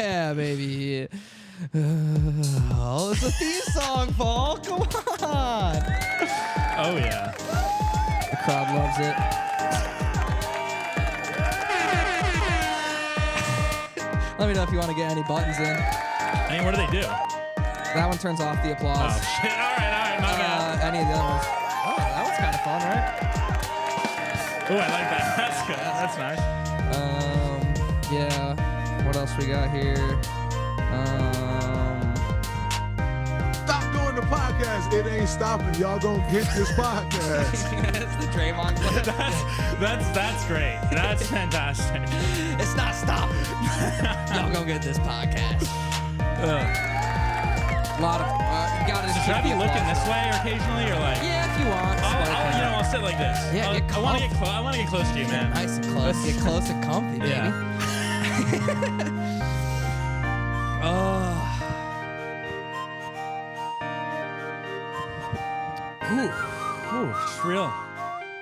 Yeah, baby. Oh, it's a theme song, Paul. Come on. Oh, yeah. The crowd loves it. Let me know if you want to get any buttons in. I mean, what do they do? That one turns off the applause. Oh, shit. All right, my bad. Any of the other ones. Oh, that one's kind of fun, right? Oh, I like that. That's good. That's nice. Yeah. What else we got here? Stop doing the podcast. It ain't stopping. Y'all gonna get this podcast. It's the Draymond clip. That's great. That's fantastic. It's not stopping. Y'all gonna get this podcast. A lot of you gotta. So should I be looking this way occasionally, or like? Yeah, if you want. I'll sit like this. Yeah, I want to get close to you, man. Nice and close. Get close and comfy, baby. Yeah. It's real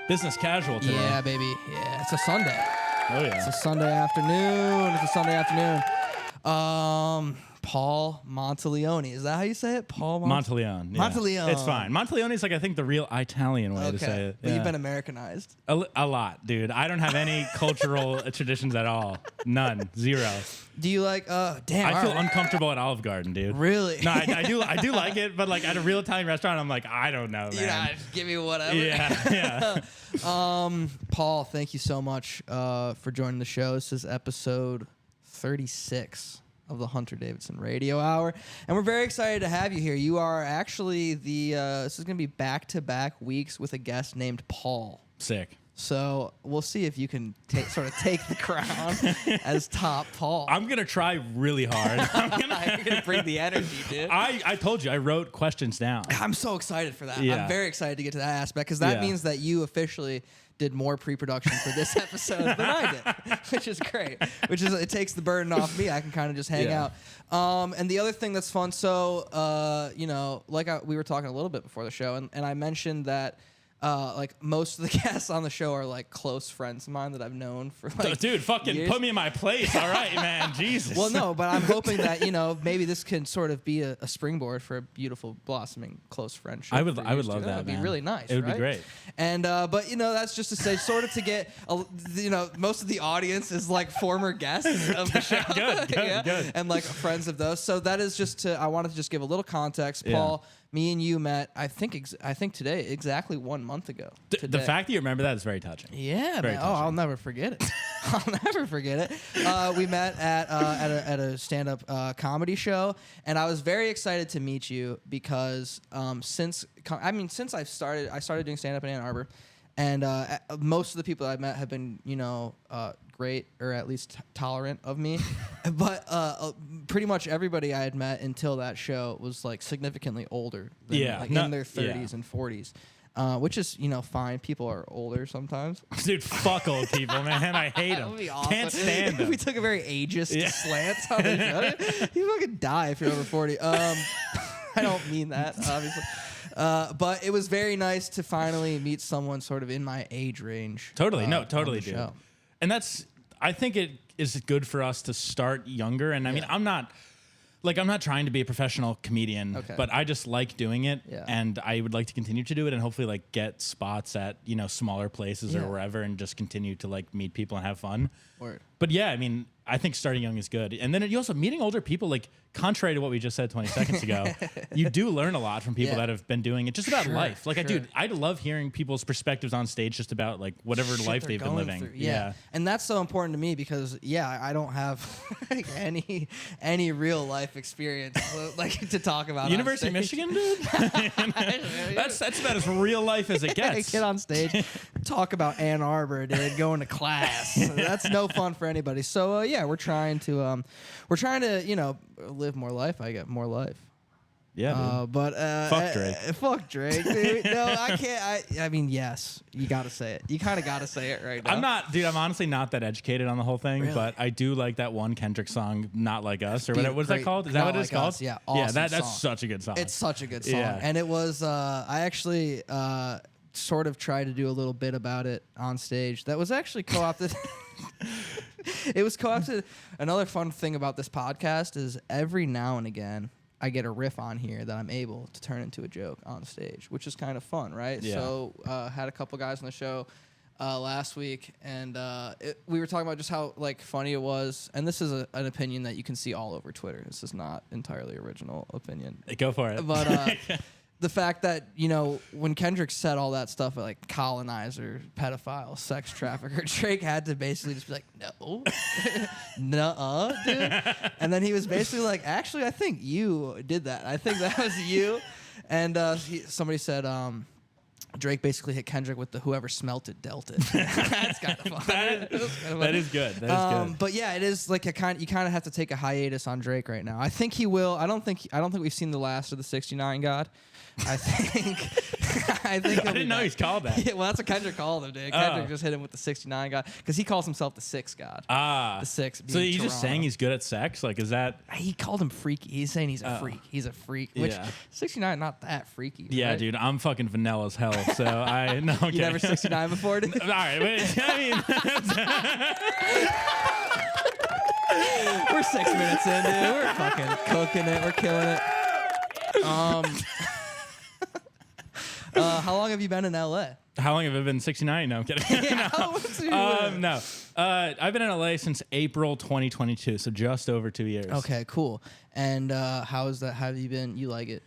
business casual today. Yeah, baby. Yeah, it's a Sunday. Oh yeah. It's a Sunday afternoon. Paul Monteleone. Is that how you say it? Paul Monteleone. Yeah. Monteleone. It's fine. Monteleone is like, I think, the real Italian way to say it. But you've been Americanized. A lot, dude. I don't have any cultural traditions at all. None. Zero. Do you like? Damn. I feel uncomfortable at Olive Garden, dude. Really? No, I do like it, but like at a real Italian restaurant, I'm like, I don't know, man. Yeah, just give me whatever. Yeah. Paul, thank you so much for joining the show. This is episode 36 of the Hunter Davidson Radio Hour, and we're very excited to have you here. You are actually this is going to be back-to-back weeks with a guest named Paul. Sick. So we'll see if you can sort of take the crown as top Paul. I'm going to try really hard. You're going to bring the energy, dude. I told you, I wrote questions down. I'm so excited for that. Yeah. I'm very excited to get to that aspect because that means that you officially did more pre-production for this episode than I did, which is great. It takes the burden off me. I can kind of just hang out. And the other thing that's fun, so we were talking a little bit before the show, and I mentioned that like most of the guests on the show are like close friends of mine that I've known for like dude, fucking years. Put me in my place. All right, man. Jesus. Well, no, but I'm hoping that maybe this can sort of be a springboard for a beautiful blossoming close friendship. I would love that. That would be man. really nice. It would right? be great. And but that's just to say, sort of to get most of the audience is like former guests of the show. Good. And like friends of those. So that is just I wanted to just give a little context. Paul, me and you met, I think today, exactly 1 month ago. The fact that you remember that is very touching. Yeah, very man. touching. Oh, I'll never forget it. I'll never forget it. We met at a stand-up comedy show, and I was very excited to meet you because since I started doing stand-up in Ann Arbor, and most of the people I've met have been great, or at least tolerant of me, but pretty much everybody I had met until that show was like significantly older than in their 30s and 40s. Which is, fine. People are older sometimes. Dude, fuck old people, man. I hate them. That would be awesome. Can't stand them. We took a very ageist slant on the show. You fucking die if you're over 40. I don't mean that, obviously. But it was very nice to finally meet someone sort of in my age range. Totally. Totally, on the dude. show. And I think it is good for us to start younger. And I mean, I'm not trying to be a professional comedian, but I just like doing it, and I would like to continue to do it, and hopefully like get spots at smaller places or wherever, and just continue to like meet people and have fun. Word. But yeah, I mean, I think starting young is good, and then you also meeting older people. Like contrary to what we just said 20 seconds ago, you do learn a lot from people that have been doing it just about life. Like dude, I love hereing people's perspectives on stage just about like whatever life they've been living. Through. Yeah, and that's so important to me because I don't have like, any real life experience like to talk about. University of Michigan, dude. That's about as real life as it gets. Get on stage, talk about Ann Arbor, dude, going to class. That's no fun for anybody. So we're trying to live more life. I get more life. Yeah, but fuck Drake. Fuck Drake, dude. No, I can't. I mean, yes, you got to say it. You kind of got to say it right now. I'm honestly not that educated on the whole thing, really? But I do like that one Kendrick song, "Not Like Us," or whatever. What's that called? Is that what it's called? Us. Yeah, awesome that's song. such a good song. It's such a good song, Yeah. and it was. I actually sort of tried to do a little bit about it on stage. That was actually co-opted. It was co-opted. Another fun thing about this podcast is every now and again I get a riff on here that I'm able to turn into a joke on stage, which is kind of fun, right? Yeah. So had a couple guys on the show last week, and we were talking about just how like funny it was. And this is an opinion that you can see all over Twitter. This is not entirely original opinion. Go for it. But the fact that, you know, when Kendrick said all that stuff like colonizer, pedophile, sex trafficker, Drake had to basically just be like, no, nuh-uh, dude. And then he was basically like, actually, I think you did that. I think that was you. And somebody said, Drake basically hit Kendrick with the whoever smelt it dealt it. That's kind of fun. That is good. That is good. But yeah, it is like you kind of have to take a hiatus on Drake right now. I think he will. I don't think we've seen the last of the 69 God. I think. I didn't know he's called that. Yeah, well, that's what Kendrick called him, dude. Kendrick just hit him with the 69 God because he calls himself the 6 God. The 6. So he's just saying he's good at sex? Like, is that? He called him freaky. He's saying he's a freak. He's a freak. Which 69 not that freaky. Yeah, right? Dude, I'm fucking vanilla as hell. So I know. Okay. You never 69 before, dude? All right, wait. I mean, we're 6 minutes in, dude. We're fucking cooking it. We're killing it. How long have you been in LA? How long have I been 69? No, I'm kidding. Yeah, no. I've been in LA since April 2022, so just over 2 years. Okay, cool. And how is that? How have you been? You like it?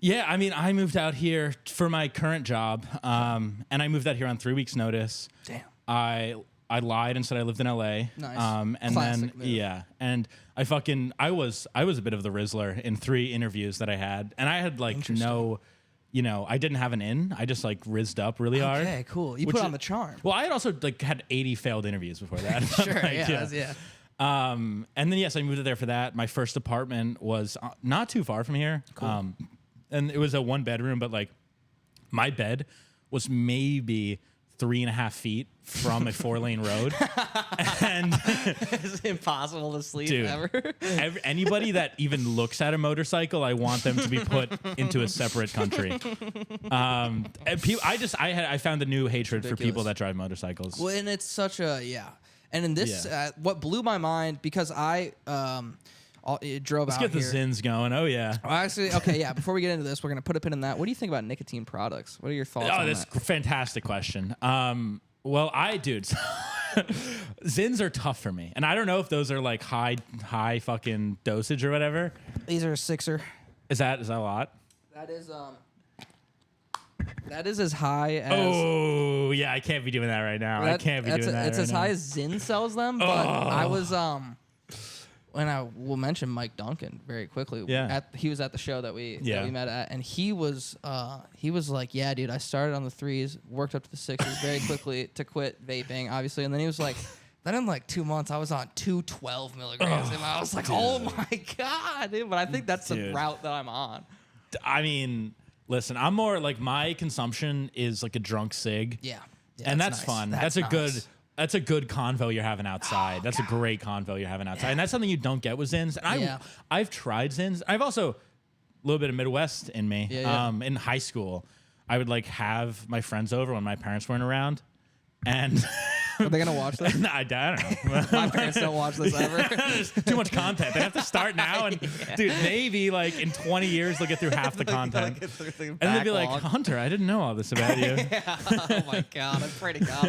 Yeah, I mean, I moved out here for my current job, and I moved out here on 3 weeks' notice. Damn. I lied and said I lived in LA. Nice. And Classic then move. Yeah, and I was a bit of the Rizzler in 3 interviews that I had, and I had like no. You know, I didn't have an in. I just like rizzed up really hard. Okay, cool. You put on the charm. Well, I had also like had 80 failed interviews before that. Sure, like, yeah. And then yes, I moved there for that. My first apartment was not too far from here. Cool. And it was a 1-bedroom, but like my bed was maybe 3.5 feet from a 4-lane road. And it's impossible to sleep ever. Anybody that even looks at a motorcycle, I want them to be put into a separate country. I found a new hatred for people that drive motorcycles. Well, and it's such a And in this, what blew my mind, because I drove out here. Let's get the Zins going. Oh, yeah. Well, actually, okay, yeah. Before we get into this, we're going to put a pin in that. What do you think about nicotine products? What are your thoughts on that's that? a fantastic question. Well, Zins are tough for me. And I don't know if those are like high fucking dosage or whatever. These are a 6er. Is that a lot? That is as high as... Oh, yeah, I can't be doing that right now. I can't be doing that It's right as now. high as Zyn sells them, but I was... And I will mention Mike Duncan very quickly. Yeah. He was at the show that we met at, and he was like, yeah, dude, I started on the 3s, worked up to the 6s very quickly to quit vaping, obviously. And then he was like, then in like 2 months, I was on 212 milligrams. And I was like, oh my God, dude. But I think that's the route that I'm on. I mean, listen, I'm more like my consumption is like a drunk cig. Yeah. And that's nice. fun. That's nice. That's a good convo you're having outside. That's a great convo you're having outside. And that's something you don't get with Zins. And I've tried Zins. I've also a little bit of Midwest in me. In high school, I would like have my friends over when my parents weren't around. And are they going to watch this? I don't know. My parents don't watch this ever. Too much content. They have to start now. And dude, maybe like in 20 years, they'll get through half the content. And they'll be like, Hunter, I didn't know all this about you. Oh my God. I pray to God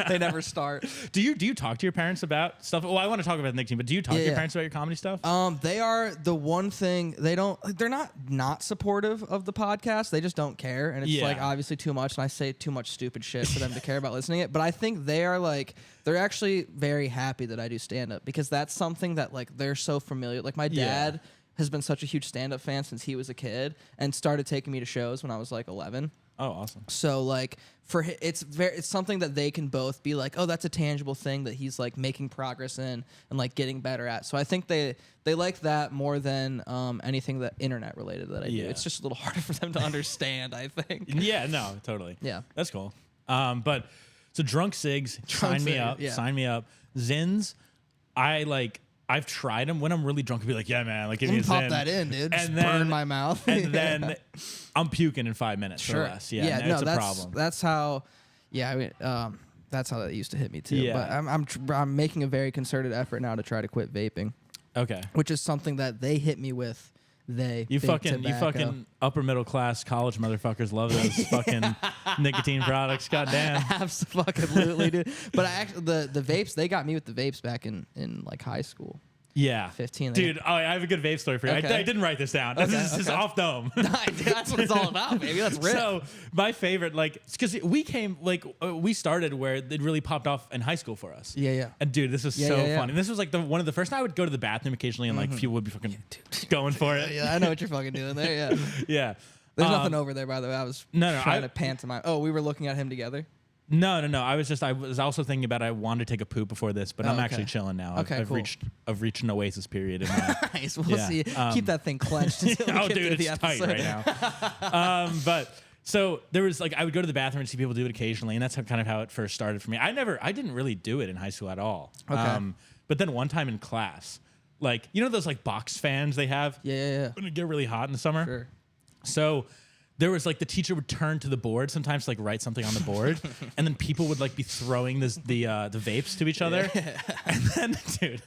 they never start. Do you talk to your parents about stuff? Well, I want to talk about nicotine, but do you talk to your parents about your comedy stuff? They are the one thing they're not supportive of the podcast. They just don't care. And it's like obviously too much. And I say too much stupid shit for them to care about listening it. But I think they are like, they're actually very happy that I do stand-up, because that's something that like they're so familiar. Like my dad has been such a huge stand-up fan since he was a kid and started taking me to shows when I was like 11. Oh, awesome. So like it's something that they can both be like, oh, that's a tangible thing that he's like making progress in and like getting better at. So I think they like that more than anything that internet related that I do. It's just a little harder for them to understand, I think. Yeah, no, totally. Yeah. That's cool. But so drunk cigs, sign me up. Zins, I've tried them when I'm really drunk. I'll be like, yeah, man, like give me a pop Zin. that in, dude. And just then, burn my mouth. And then I'm puking in 5 minutes or less. Yeah, no, it's a problem. That's how. Yeah, I mean, That's how that used to hit me too. Yeah. But I'm making a very concerted effort now to try to quit vaping. Okay. Which is something that they hit me with. You fucking upper middle class college motherfuckers love those fucking nicotine products. Goddamn. Absolutely, dude. But I actually the vapes, they got me with the vapes back in like high school. Yeah. 15. Dude, I have a good vape story for you. Okay. I didn't write this down. This is off dome. That's what it's all about, baby. That's real. So my favorite, because we started where it really popped off in high school for us. Yeah. And dude, this was so funny. And this was like one of the first. I would go to the bathroom occasionally, and like people would be fucking going for it. Yeah, I know what you're fucking doing there. Yeah. Yeah. There's nothing over there, by the way. I was trying to pantomime. Oh, we were looking at him together. No. I was also thinking about I wanted to take a poop before this, but I'm actually chilling now. Okay, I've reached an oasis period. Nice. We'll see. Keep that thing clenched until we get dude, through the it's episode. tight right now. But so there was I would go to the bathroom and see people do it occasionally, and that's kind of how it first started for me. I didn't really do it in high school at all. Okay. But then one time in class, those box fans they have. Yeah. When it get really hot in the summer. Sure. So there was the teacher would turn to the board sometimes to write something on the board, and then people would be throwing the vapes to each other. Yeah. And then, dude,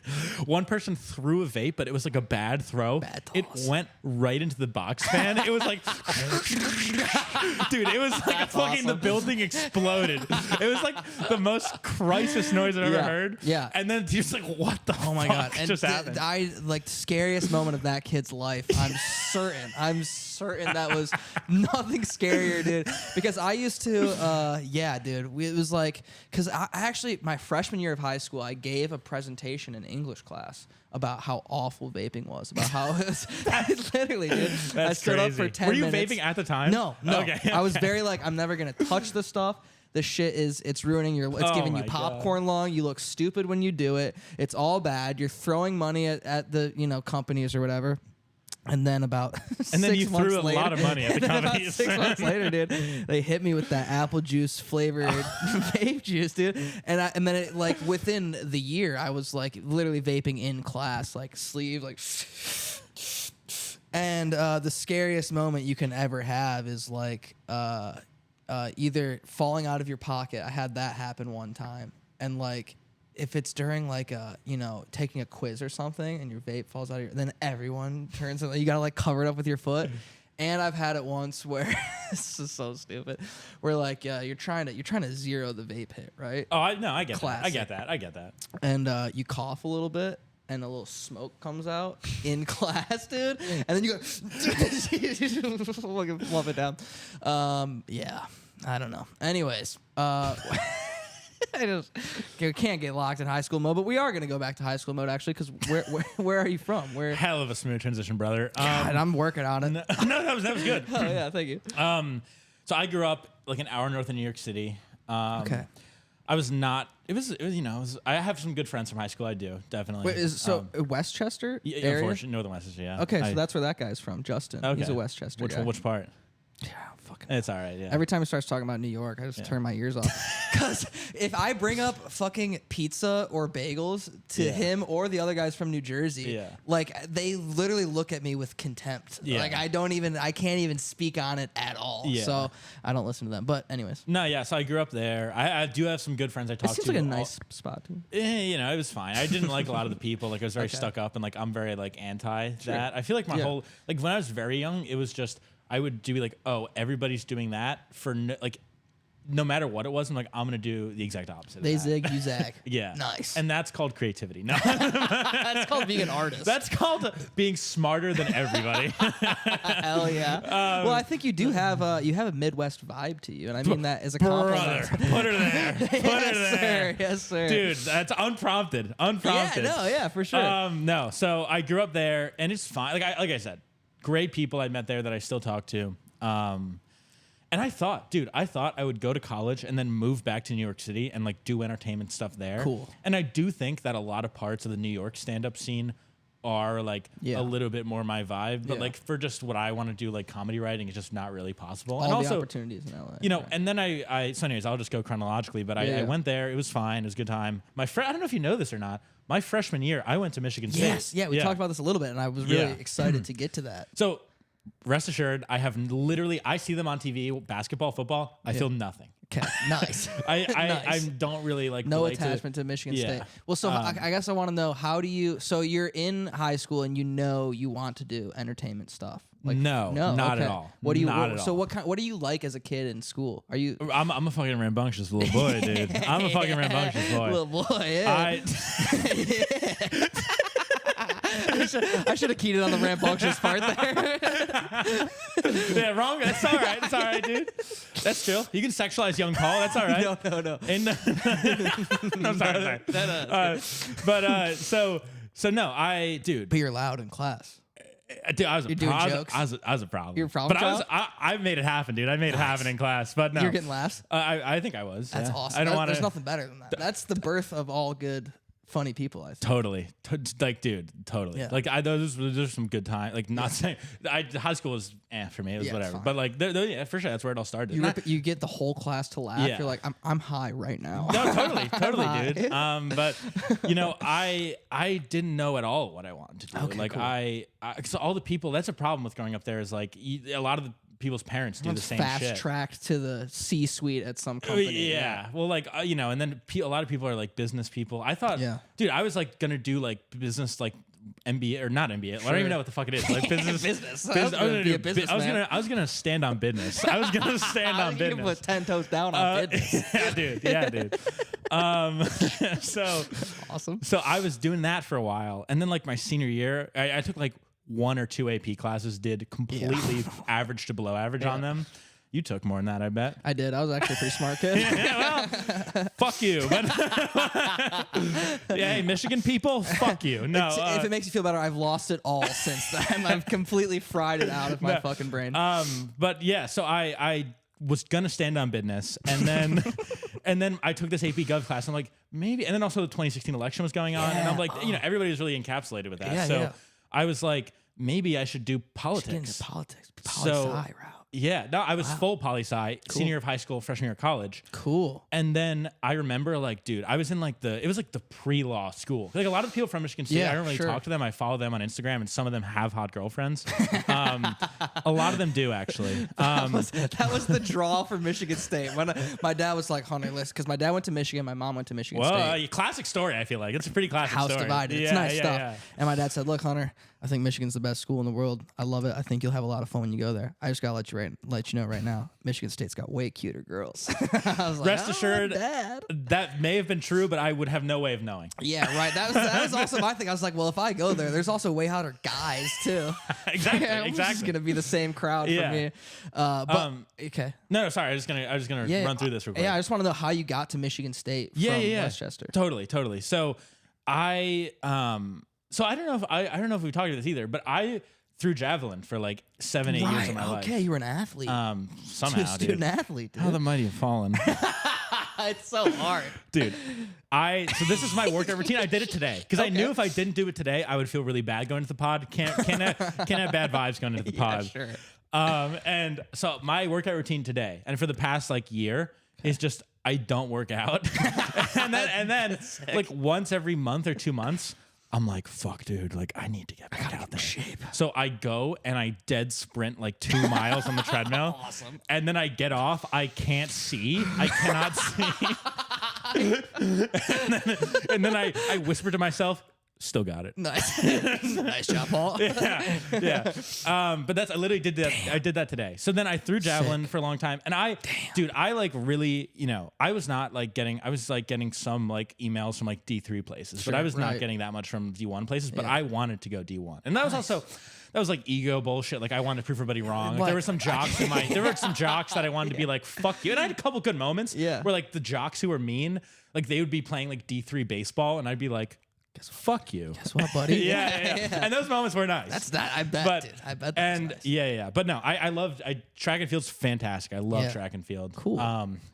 one person threw a vape, but it was a bad throw. It went right into the box fan. It was dude, it was fucking awesome. The building exploded. It was the most crisis noise I've ever heard. Yeah. And then he was what the oh my fuck God. just happened? The scariest moment of that kid's life. I'm certain that was nothing scarier, dude. Because I used to, dude. It was because I actually, my freshman year of high school, I gave a presentation in English class about how awful vaping was. About how it was, literally, dude. That's I stood crazy. up for 10 minutes. Were you vaping at the time? No. Okay. I was very I'm never gonna touch this stuff. This shit it's ruining it's giving you popcorn lung. You look stupid when you do it. It's all bad. You're throwing money at the companies or whatever. And then you threw a lot of money at the companies. 6 months later, dude, they hit me with that apple juice flavored vape juice, dude. And then it within the year, I was literally vaping in class, sleeve, And the scariest moment you can ever have is either falling out of your pocket. I had that happen one time, and if it's during taking a quiz or something and your vape falls out of then everyone turns and you gotta cover it up with your foot. And I've had it once where this is so stupid. Where you're trying to zero the vape hit, right? Oh, I get Classic. that. I get that. And you cough a little bit and a little smoke comes out in class, dude. And then you go fluff it down. Yeah. I don't know. Anyways, I just can't get locked in high school mode, but we are going to go back to high school mode actually, because where are you from? Hell of a smooth transition, brother. God, I'm working on it. No, that was good. Oh yeah, thank you. So I grew up an hour north of New York City. Okay. I was not. It was I have some good friends from high school. I do definitely. Wait, Westchester area? Unfortunately, Northern Westchester. Yeah. Okay, so that's where that guy's from, Justin. Okay. He's a Westchester guy. Which part? Yeah, fucking. It's all right. Yeah. Every time he starts talking about New York, I just turn my ears off. Because if I bring up fucking pizza or bagels to him or the other guys from New Jersey, they literally look at me with contempt. Yeah. I can't even speak on it at all. Yeah. So I don't listen to them. But anyways. No, yeah. So I grew up there. I do have some good friends I talk to. It seems like a nice spot too. It was fine. I didn't like a lot of the people. I was very stuck up and I'm very anti that. I feel like my whole when I was very young, it was just I would do everybody's doing that for no matter what it was. I'm I'm gonna do the exact opposite. They zig, you zag. Yeah, nice. And that's called creativity. No, that's called being an artist. That's called being smarter than everybody. Hell yeah. Well, I think you do have a Midwest vibe to you, and I mean that as a compliment. Brother, put her there. Put her there. Yes, sir. Dude, that's unprompted. Unprompted. Yeah, no, yeah, for sure. No. So I grew up there, and it's fine. Like I said, great people I met there that I still talk to. And I thought I would go to college and then move back to New York City and do entertainment stuff there. Cool. And I do think that a lot of parts of the New York stand-up scene are a little bit more my vibe. But for just what I want to do, comedy writing, is just not really possible. All and the also, opportunities in LA. right. And then so anyways, I'll just go chronologically. But I went there. It was fine. It was a good time. I don't know if you know this or not. My freshman year, I went to Michigan State. Yes, we talked about this a little bit, and I was really excited to get to that. So rest assured, I see them on TV, basketball, football. I feel nothing. Okay, nice. I don't really like no attachment to Michigan State. Well, so I guess I want to know, how do you? So you're in high school and you want to do entertainment stuff. Like, no, not at all. What do you? Not at so all. what do you like as a kid in school? Are you? I'm a fucking rambunctious little boy, dude. I'm a fucking rambunctious boy. Little boy. Yeah. I should have keyed it on the rambunctious part there. Yeah, wrong. That's all right. It's all right, dude. That's chill. You can sexualize young Paul. That's all right. No. And, I'm sorry. So no, dude. But you're loud in class. Dude, I was You're doing jokes? I was a problem. You're a problem child? I made it happen, dude. I made it happen in class. But no. You're getting laughs? I think I was. That's awesome. I don't want to. There's nothing better than that. That's the birth of all good, funny people, I think. Totally. Dude, totally. Yeah. Like, those are some good time. Like, not saying... high school was for me. It was whatever. But, like, for sure, that's where it all started. You get the whole class to laugh. Yeah. You're like, I'm high right now. No, totally, dude. But, I didn't know at all what I wanted to do. Okay, like, cool. so all the people... That's a problem with growing up there is, like, a lot of the people's parents do the same shit. Fast-tracked to the C-suite at some company. Yeah. Well, like, and then a lot of people are, like, business people. I thought... Yeah. Dude, I was, like, going to do, like, business, like, MBA or not MBA. Sure. I don't even know what the fuck it is. Like business. I was gonna stand on business. I was gonna stand on business. You put 10 toes down on business. Yeah, dude. So awesome. So I was doing that for a while, and then like my senior year, I took like 1 or 2 AP classes. Did completely average to below average on them. You took more than that, I bet. I did. I was actually a pretty smart kid. Well, fuck you. But hey, Michigan people, fuck you. No, if it makes you feel better, I've lost it all since then. I've completely fried it out of my fucking brain. But yeah, so I was gonna stand on business, and then I took this AP Gov class. And I'm like, maybe, and then also the 2016 election was going on, and I'm like, everybody was really encapsulated with that. So I was like, maybe I should do politics. Poli-sci route. Yeah, no, I was full poli-sci, senior year of high school, freshman year of college. Cool. And then I remember, like, dude, I was in like it was like the pre-law school. Like a lot of people from Michigan State, I don't really talk to them. I follow them on Instagram, and some of them have hot girlfriends. A lot of them do, actually. That was the draw for Michigan State. When my dad was like, Hunter, listen, because my dad went to Michigan, my mom went to Michigan State. Classic story, I feel like. It's a pretty classic House story. divided. It's nice stuff. Yeah. And my dad said, look, Hunter, I think Michigan's the best school in the world. I love it. I think you'll have a lot of fun when you go there. I just gotta let you know right now, Michigan State's got way cuter girls. I was like, rest assured, Dad. That may have been true, but I would have no way of knowing. Yeah, right. That was also my thing. I was like, well, if I go there, there's also way hotter guys too. Exactly. It's gonna be the same crowd for me. Okay. No, sorry. I was just gonna run through this real quick. Yeah, I just want to know how you got to Michigan State from Westchester. Totally. So So I don't know if we talked about this either, but I threw javelin for like 7-8 years of my life. Okay, you were an athlete. Somehow, student athlete, dude. How the mighty have fallen. It's so hard, dude. So this is my workout routine. I did it today because I knew if I didn't do it today, I would feel really bad going to the pod. Can't have bad vibes going into the pod. Sure. And so my workout routine today, and for the past like year, is just I don't work out, and then like once every month or 2 months. I'm like, fuck, dude. Like, I need to get back out there. Shape. So I go and I dead sprint like 2 miles on the treadmill. Awesome. And then I get off. I can't see. I cannot see. and then I whisper to myself, still got it. Nice. Nice job, Paul. Yeah. But I literally did that. Damn. I did that today. So then I threw javelin for a long time. And I like really, I was not like I was like getting some like emails from like D3 places, but I was not getting that much from D1 places, but I wanted to go D1. And that was also, that was like ego bullshit. Like I wanted to prove everybody wrong. Like, there were some jocks there were some jocks that I wanted to be like, fuck you. And I had a couple good moments where like the jocks who were mean, like they would be playing like D3 baseball and I'd be like, fuck you. Guess what, buddy? Yeah. And those moments were nice. That's that. I bet, dude. I bet. And nice. yeah. But no, I loved track and field's fantastic. I love track and field. Cool.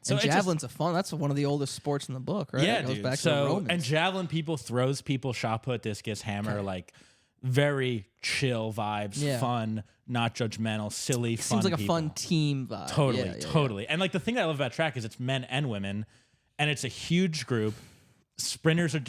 So and javelin's a fun. That's one of the oldest sports in the book, right? Yeah, it goes dude. back to the Romans. And javelin throws people, shot put, discus, hammer, like very chill vibes, fun, not judgmental, silly, fun. Seems like people. A fun team vibe. Totally. And like the thing that I love about track is it's men and women, and it's a huge group. sprinters are,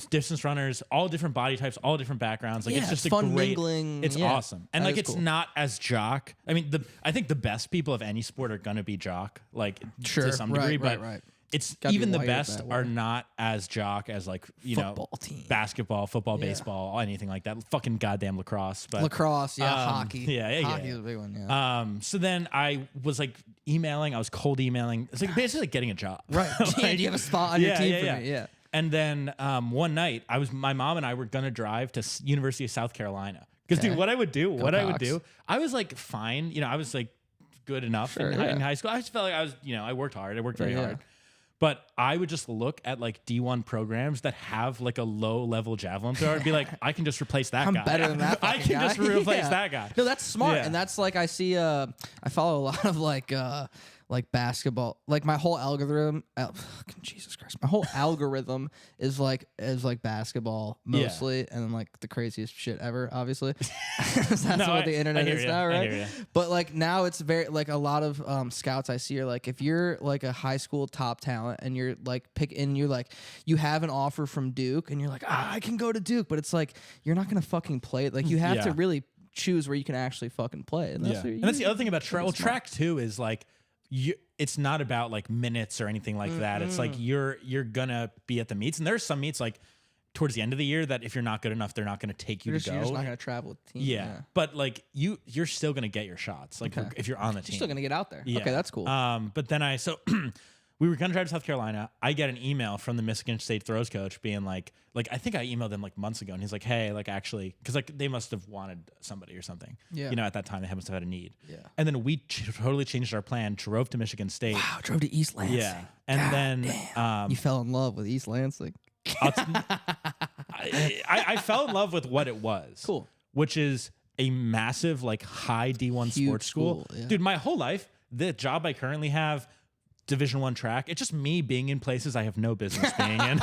distance runners, all different body types, all different backgrounds. Like it's just a fun great, mingling. it's awesome. And like, it's cool. not as jock. I mean, I think the best people of any sport are going to be jock, like to some degree, but it's even the best are not as jock as like, football team, basketball, football, baseball, anything like that. Fucking goddamn lacrosse. But lacrosse, hockey. Hockey is a big one. Yeah. So then I was like emailing, I was cold emailing. It's like basically like getting a job. Right. Like, do you have a spot on your team for me? Yeah. And then one night my mom and I were going to drive to University of South Carolina. Because dude, what I would do, I was like fine. I was like good enough in high school. I just felt like I was, I worked hard. I worked very hard. But I would just look at like D1 programs that have like a low level javelin thrower and be like, I can just replace that guy. I'm better than that. I can just replace that guy. No, that's smart. And that's like, I see, I follow a lot of like basketball, like my whole algorithm, Jesus Christ, my whole algorithm is like basketball mostly, and then like the craziest shit ever, obviously. That's what the internet is now, right? But like now it's very like a lot of scouts I see are like, if you're like a high school top talent and you're like you have an offer from Duke and you're like, I can go to Duke, but it's like you're not gonna fucking play it. Like you have to really choose where you can actually fucking play, and that's the other thing about track. Well, track too is like. It's not about like minutes or anything like that. It's like you're gonna be at the meets, and there's some meets like towards the end of the year that if you're not good enough, they're not gonna take you to go. You're just not gonna travel with the team. Yeah, but like you're still gonna get your shots. Like if you're on the team, you're still gonna get out there. Yeah. Okay, that's cool. But then we were gonna drive to South Carolina. I get an email from the Michigan State throws coach being like I think I emailed him like months ago, and he's like, hey, like actually, because like they must have wanted somebody or something. Yeah. At that time they must have had a need. Yeah. And then we totally changed our plan, drove to Michigan State. Wow, drove to East Lansing. Yeah. And God then damn. You fell in love with East Lansing. I fell in love with what it was. Cool. Which is a massive like high D1 sports school. Yeah. Dude, my whole life, the job I currently have, Division I track, it's just me being in places I have no business being in.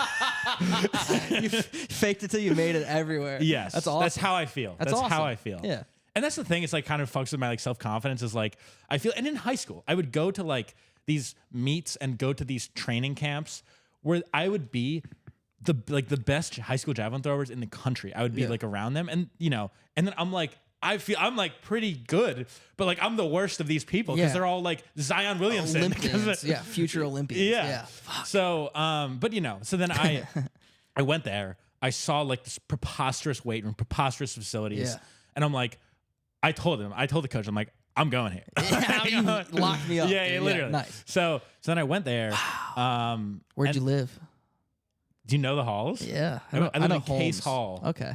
You faked it till you made it everywhere. Yes. That's awesome. That's how I feel. That's awesome. how I feel. Yeah. And that's the thing, it's like kind of fucks with my like self-confidence is like I feel, and in high school, I would go to like these meets and go to these training camps where I would be the best high school javelin throwers in the country. I would be like around them, and and then I'm like, I feel I'm like pretty good, but like I'm the worst of these people because they're all like Zion Williamson. Olympians. Future Olympians. Yeah. Fuck. So, but so then I went there. I saw like this preposterous weight room, preposterous facilities, and I'm like, I told the coach, I'm like, I'm going here. You locked me up. Yeah, literally. Nice. So then I went there. Wow. Where'd you live? Do you know the halls? Yeah, I live in Case Hall. Okay.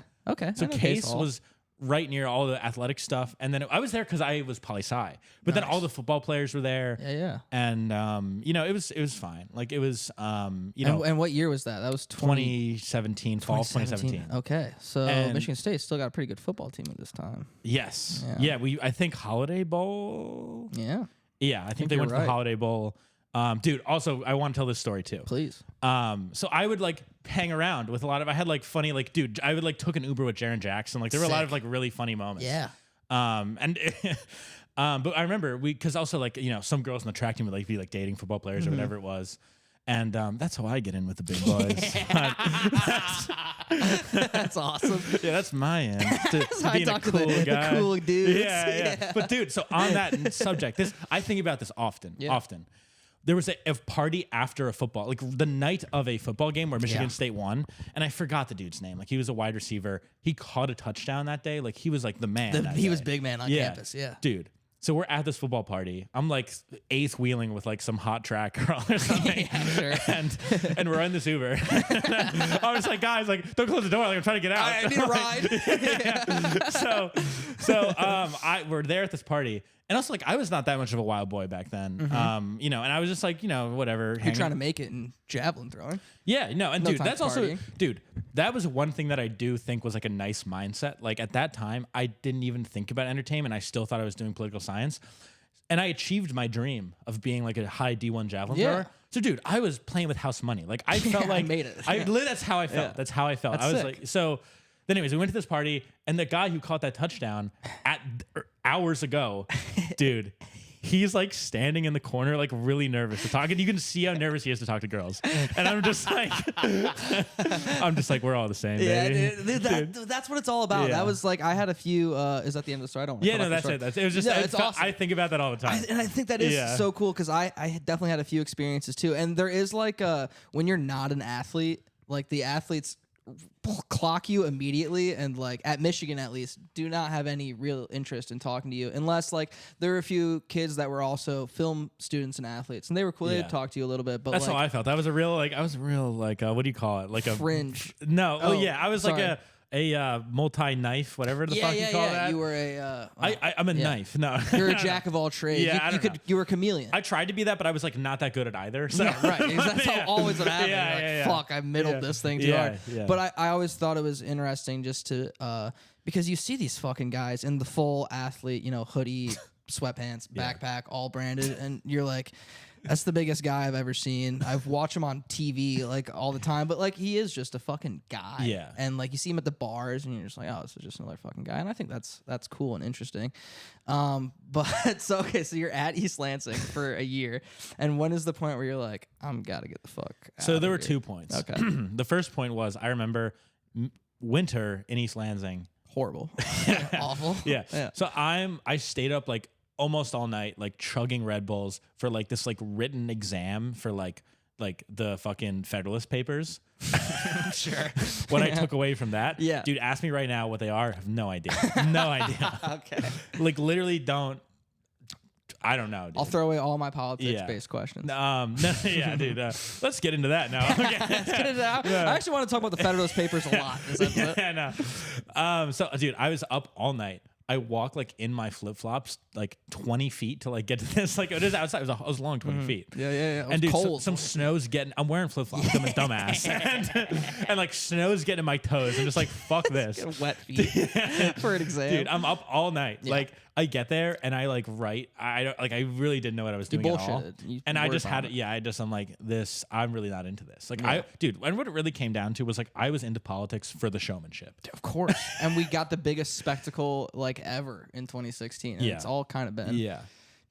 So Case was right near all the athletic stuff, and then I was there because I was poli-sci, but then all the football players were there. Yeah. And it was fine. Like it was And what year was that? That was 2017, fall 2017. Okay, so Michigan State still got a pretty good football team at this time. Yes. Yeah. I think Holiday Bowl. Yeah. Yeah, I think they went to the Holiday Bowl. Dude, also I want to tell this story too. Please. So I would like hang around with a lot of, I had like funny, like, dude, I would like took an Uber with Jaron Jackson. Like there were a lot of like really funny moments. Yeah. But I remember because also like, some girls in the track team would like be like dating football players or whatever it was. And that's how I get in with the big boys. That's awesome. Yeah, that's my end. To being a cool guy. The cool dudes. Yeah. But dude, so on that subject, I think about this often. There was a party after a football, like the night of a football game where Michigan State won, and I forgot the dude's name. Like he was a wide receiver. He caught a touchdown that day. Like he was like the man. He was big man on campus. Yeah, dude. So we're at this football party. I'm like eighth wheeling with like some hot track girl or something. Sure. And we're in this Uber. I was like, guys, like don't close the door. Like I'm trying to get out. I need a ride. So we're there at this party. And also, like, I was not that much of a wild boy back then, and I was just like, whatever. You're trying to make it in javelin throwing. Yeah, no, and dude, that's also, that was one thing that I do think was like a nice mindset. Like at that time, I didn't even think about entertainment. I still thought I was doing political science, and I achieved my dream of being like a high D1 javelin thrower. So, dude, I was playing with house money. Like I felt like I made it. That's how I felt. Yeah. That's how I felt. That's I was sick. like, so. Then anyways, we went to this party, and the guy who caught that touchdown hours ago, dude, he's like standing in the corner, like really nervous to talk. And you can see how nervous he is to talk to girls. And I'm just like, we're all the same, baby. That's what it's all about. Yeah. That was like, I had a few, is that the end of the story? I don't want to that's it. It was just, it's awesome. I think about that all the time. And I think that is so cool because I definitely had a few experiences too. And there is like, when you're not an athlete, like the athletes clock you immediately, and like at Michigan at least do not have any real interest in talking to you unless like there were a few kids that were also film students and athletes, and they were cool. They'd talk to you a little bit, but that's like, how I felt. I was a real what do you call it, like a fringe. No, I was sorry. like a multi-knife, whatever the fuck you call that. You were a I'm a knife. No, you're a jack of all trades. Yeah, you were a chameleon. I tried to be that, but I was like not that good at either. So. Yeah, right. That's how always what happens. Yeah, Fuck, I middled this thing too hard. Yeah. But I always thought it was interesting just to because you see these fucking guys in the full athlete, hoodie, sweatpants, backpack, all branded, and you're like, that's the biggest guy I've ever seen. I've watched him on TV like all the time, but like he is just a fucking guy. Yeah. And like you see him at the bars, and you're just like, oh, this is just another fucking guy. And I think that's cool and interesting. But so you're at East Lansing for a year, and when is the point where you're like, I'm gotta get the fuck out? So there were here? 2 points. Okay. The first point was I remember winter in East Lansing. Horrible. Awful. Yeah. So I stayed up like almost all night, like chugging Red Bulls for like this like written exam for like the fucking Federalist Papers. Sure. What I took away from that, Yeah. dude, ask me right now what they are. I have no idea. No idea. Okay. Like literally I don't know, dude. I'll throw away all my politics-based questions. No, yeah, dude. Let's get into that now. Okay. Let's get into that. I actually want to talk about the Federalist Papers a lot. Yeah, no. So, dude, I was up all night. I walked like in my flip flops like 20 feet to like get to this. Like it is outside. It was a long 20 feet. Yeah. And dude, cold. some snow's getting. I'm wearing flip flops. I'm a dumbass. and like snow's getting in my toes. I'm just like, fuck this. Get wet feet for an exam. Dude, I'm up all night. Yeah. Like I get there and I like write. I really didn't know what I was doing at all. And I just had it. Yeah, I'm like this. I'm really not into this. Like and what it really came down to was like I was into politics for the showmanship. Of course. And we got the biggest spectacle like ever in 2016. And it's all kind of been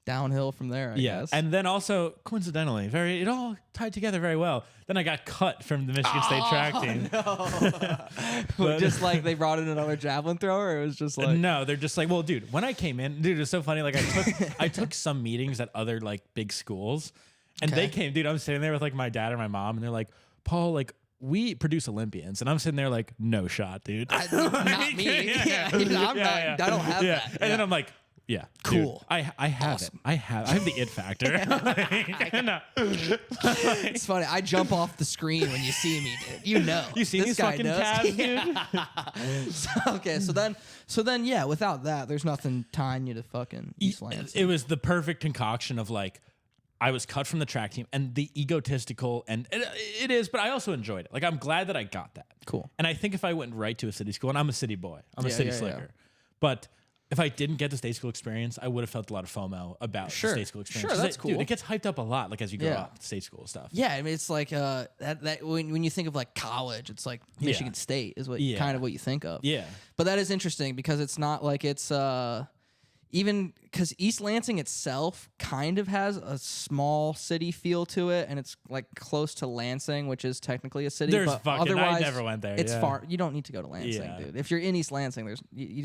downhill from there, I guess. And then also coincidentally, it all tied together very well. Then I got cut from the Michigan State track team. No. Just like they brought in another javelin thrower, or it was just like no, they're just like, well, dude, when I came in, dude, it was so funny. Like I took some meetings at other like big schools, and they came, dude. I'm sitting there with like my dad and my mom, and they're like, Paul, like we produce Olympians, and I'm sitting there like, no shot, dude. Not me. I don't have that. And then I'm like, yeah, cool. Dude, I have awesome. it. I have the it factor. It's funny. I jump off the screen when you see me, dude. You know. You see these fucking calves, dude? So then, yeah. Without that, there's nothing tying you to fucking East Lansing. It was the perfect concoction of like, I was cut from the track team, and the egotistical, and it is, but I also enjoyed it. Like, I'm glad that I got that. Cool. And I think if I went right to a city school, and I'm a city boy, I'm a city slicker, but if I didn't get the state school experience, I would have felt a lot of FOMO about the state school experience. Sure, that's cool. Dude, it gets hyped up a lot, like as you grow up, state school stuff. Yeah, I mean, it's like that when you think of like college, it's like Michigan State is what kind of what you think of. Yeah. But that is interesting because it's not like it's even because East Lansing itself kind of has a small city feel to it, and it's like close to Lansing, which is technically a city. But otherwise, I never went there. It's far. You don't need to go to Lansing, Yeah. dude. If you're in East Lansing,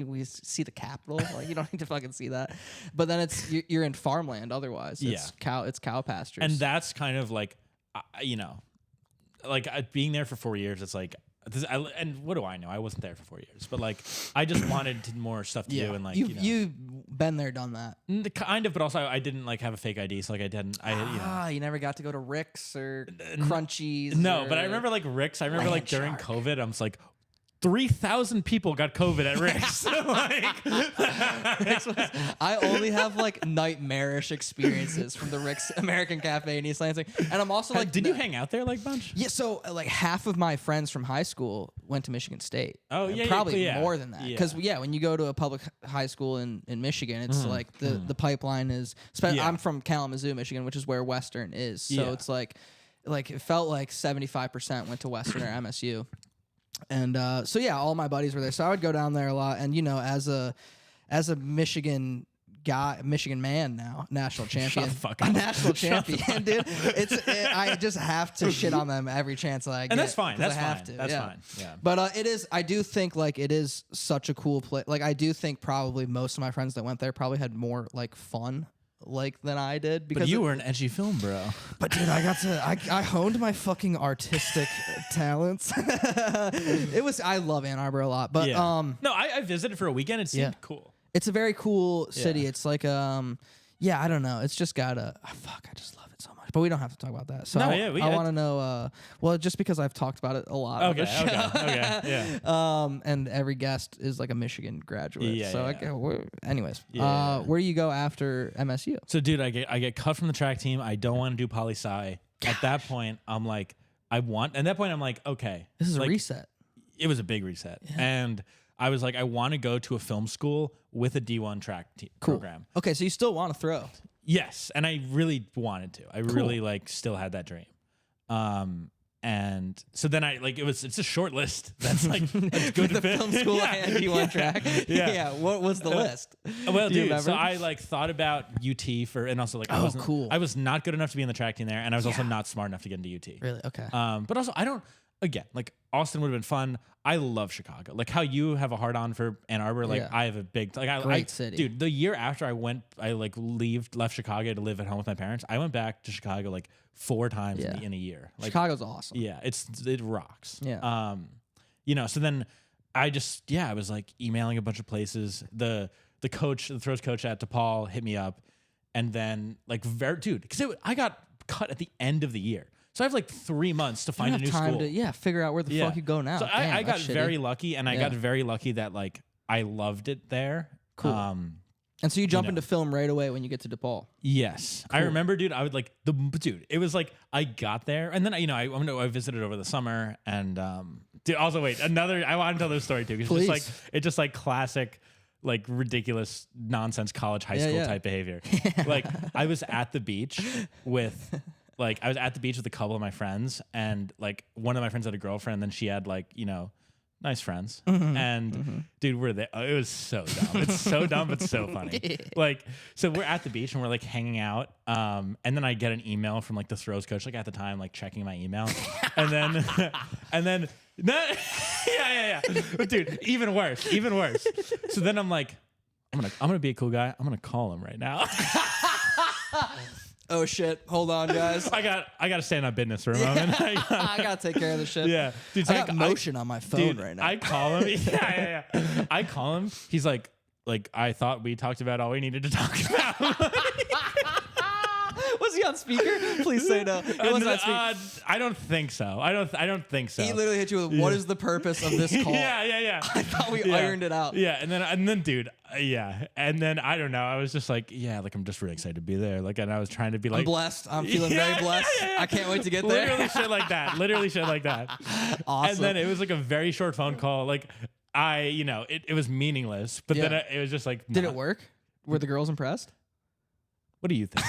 we see the capital. Like you don't need to fucking see that. But then you're in farmland. Otherwise, it's cow pastures. And that's kind of like, being there for 4 years. It's like. And what do I know? I wasn't there for 4 years, but like I just wanted more stuff to do, and like you've been there, done that, kind of. But also, I didn't like have a fake ID, so like I didn't. You never got to go to Rick's or Crunchies. No, but I remember like Rick's. I remember like during COVID, I'm just like. 3,000 people got COVID at Rick's. I only have like nightmarish experiences from the Rick's American Cafe in East Lansing, and I'm also like, did you hang out there like bunch? Yeah, so like half of my friends from high school went to Michigan State. Oh yeah, probably more than that. Because when you go to a public high school in Michigan, it's like the pipeline is. I'm from Kalamazoo, Michigan, which is where Western is. So it's like it felt like 75% went to Western or MSU. And all my buddies were there, so I would go down there a lot. And as a Michigan guy, Michigan man now, national champion. Shut the fuck A up. national champion, dude. I just have to shit on them every chance that I get. And that's fine. That's I have fine. to. That's yeah. fine. Yeah. But it is. I do think like it is such a cool place. Like I do think probably most of my friends that went there probably had more like fun like than I did. Because But you were an edgy film bro. But dude, I honed my fucking artistic talents. I love Ann Arbor a lot. But no, I visited for a weekend. It seemed cool. It's a very cool city. Yeah. It's like I don't know. It's just got a fuck. I just love it so much. But we don't have to talk about that. So No, I want to know. Well, just because I've talked about it a lot. On the show. Okay. Yeah. And every guest is like a Michigan graduate. Yeah, so yeah. Anyways, Yeah. where do you go after MSU? So, dude, I get cut from the track team. I don't want to do poli sci. At that point, I'm like, okay. This is like, a reset. It was a big reset, and I was like, I want to go to a film school with a D1 track program. Okay, so you still want to throw? Yes, and I really wanted to. I really like still had that dream. And so then it's a short list. That's like that's good the film school and D1 track. Yeah. What was the list? Well, dude, so I like thought about UT and also like cool. I was not good enough to be in the track team there, and I was also not smart enough to get into UT. Really? Okay. But also like Austin would have been fun. I love Chicago. Like how you have a hard on for Ann Arbor. Like I have a big great city. Dude, the year after I left Chicago to live at home with my parents. I went back to Chicago like 4 times in a year. Like Chicago's awesome. Yeah, it rocks. Yeah. So then I was like emailing a bunch of places. The throws coach at DePaul hit me up, and then because I got cut at the end of the year. So I have like 3 months to find a new school. To figure out where the fuck you go now. So I got very lucky, and I got very lucky that like I loved it there. Cool. And so you jump into film right away when you get to DePaul. Yes, cool. I remember, dude. I would like It was like I got there, and then I visited over the summer, and dude. Also, wait, I want to tell this story too because it's just like classic. Like ridiculous nonsense college high school type behavior. Like I was at the beach with a couple of my friends, and like one of my friends had a girlfriend, and then she had like, nice friends. Dude, we're there. It was so dumb. It's so dumb, but so funny. Like, so we're at the beach and we're like hanging out. And then I get an email from like the throws coach, like at the time, like checking my email. and then yeah. But dude, even worse. So then I'm like, I'm gonna be a cool guy. I'm gonna call him right now. Oh shit! Hold on, guys. I got to stand on business for a moment. I gotta take care of this shit. Yeah, dude. So I got motion on my phone right now. I call him. Yeah. I call him. He's like, I thought we talked about all we needed to talk about. Was he on speaker? Please say no. He wasn't on speaker. I don't think so. I don't think so. He literally hit you with, "What is the purpose of this call?" Yeah. I thought we ironed it out. Yeah, and then, dude, and then I don't know. I was just like, like I'm just really excited to be there. Like, and I was trying to be like, I'm blessed. I'm feeling very blessed. Yeah. I can't wait to get there. Literally shit like that. Awesome. And then it was like a very short phone call. Like it was meaningless. But then it was just like, did it work? Were the girls impressed? What do you think?